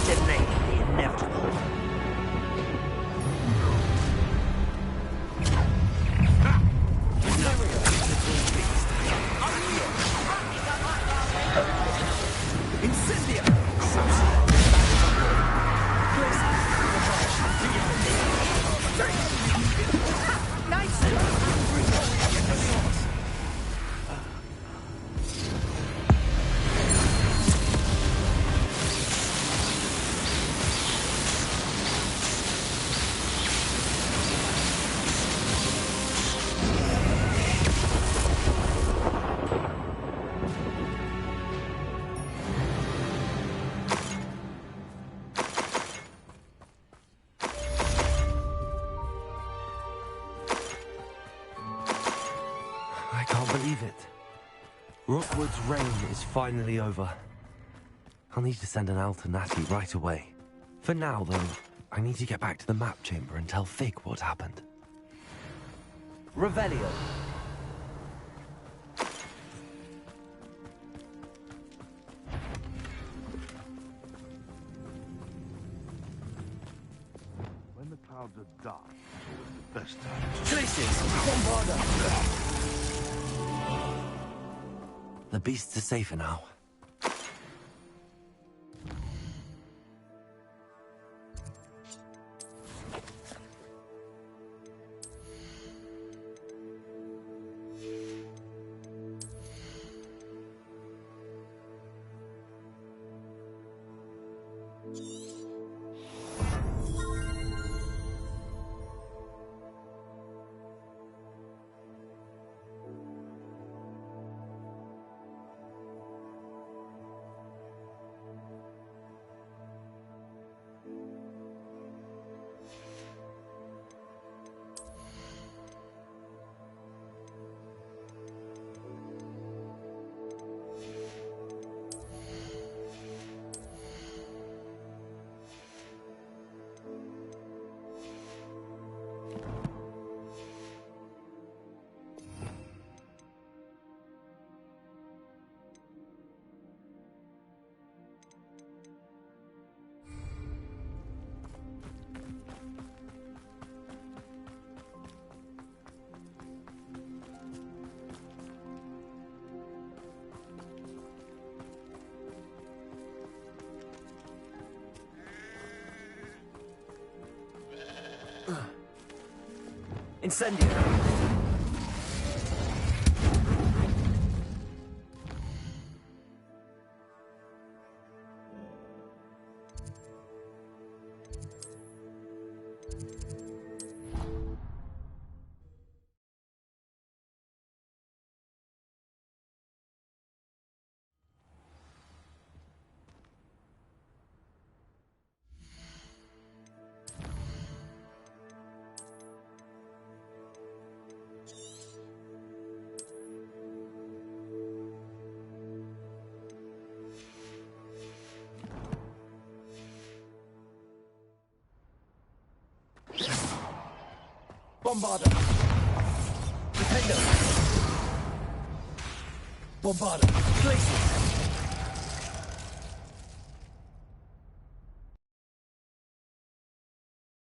Delay the inevitable.
Incendio.
I can't believe it. Rookwood's reign is finally over. I'll need to send an alternati right away. For now, though, I need to get back to the map chamber and tell Fig what happened.
Revelio.
Best.
Places! Bombarda!
The beasts are safer now.
Incendio! Bombarda! Defender! Bombarda! Places!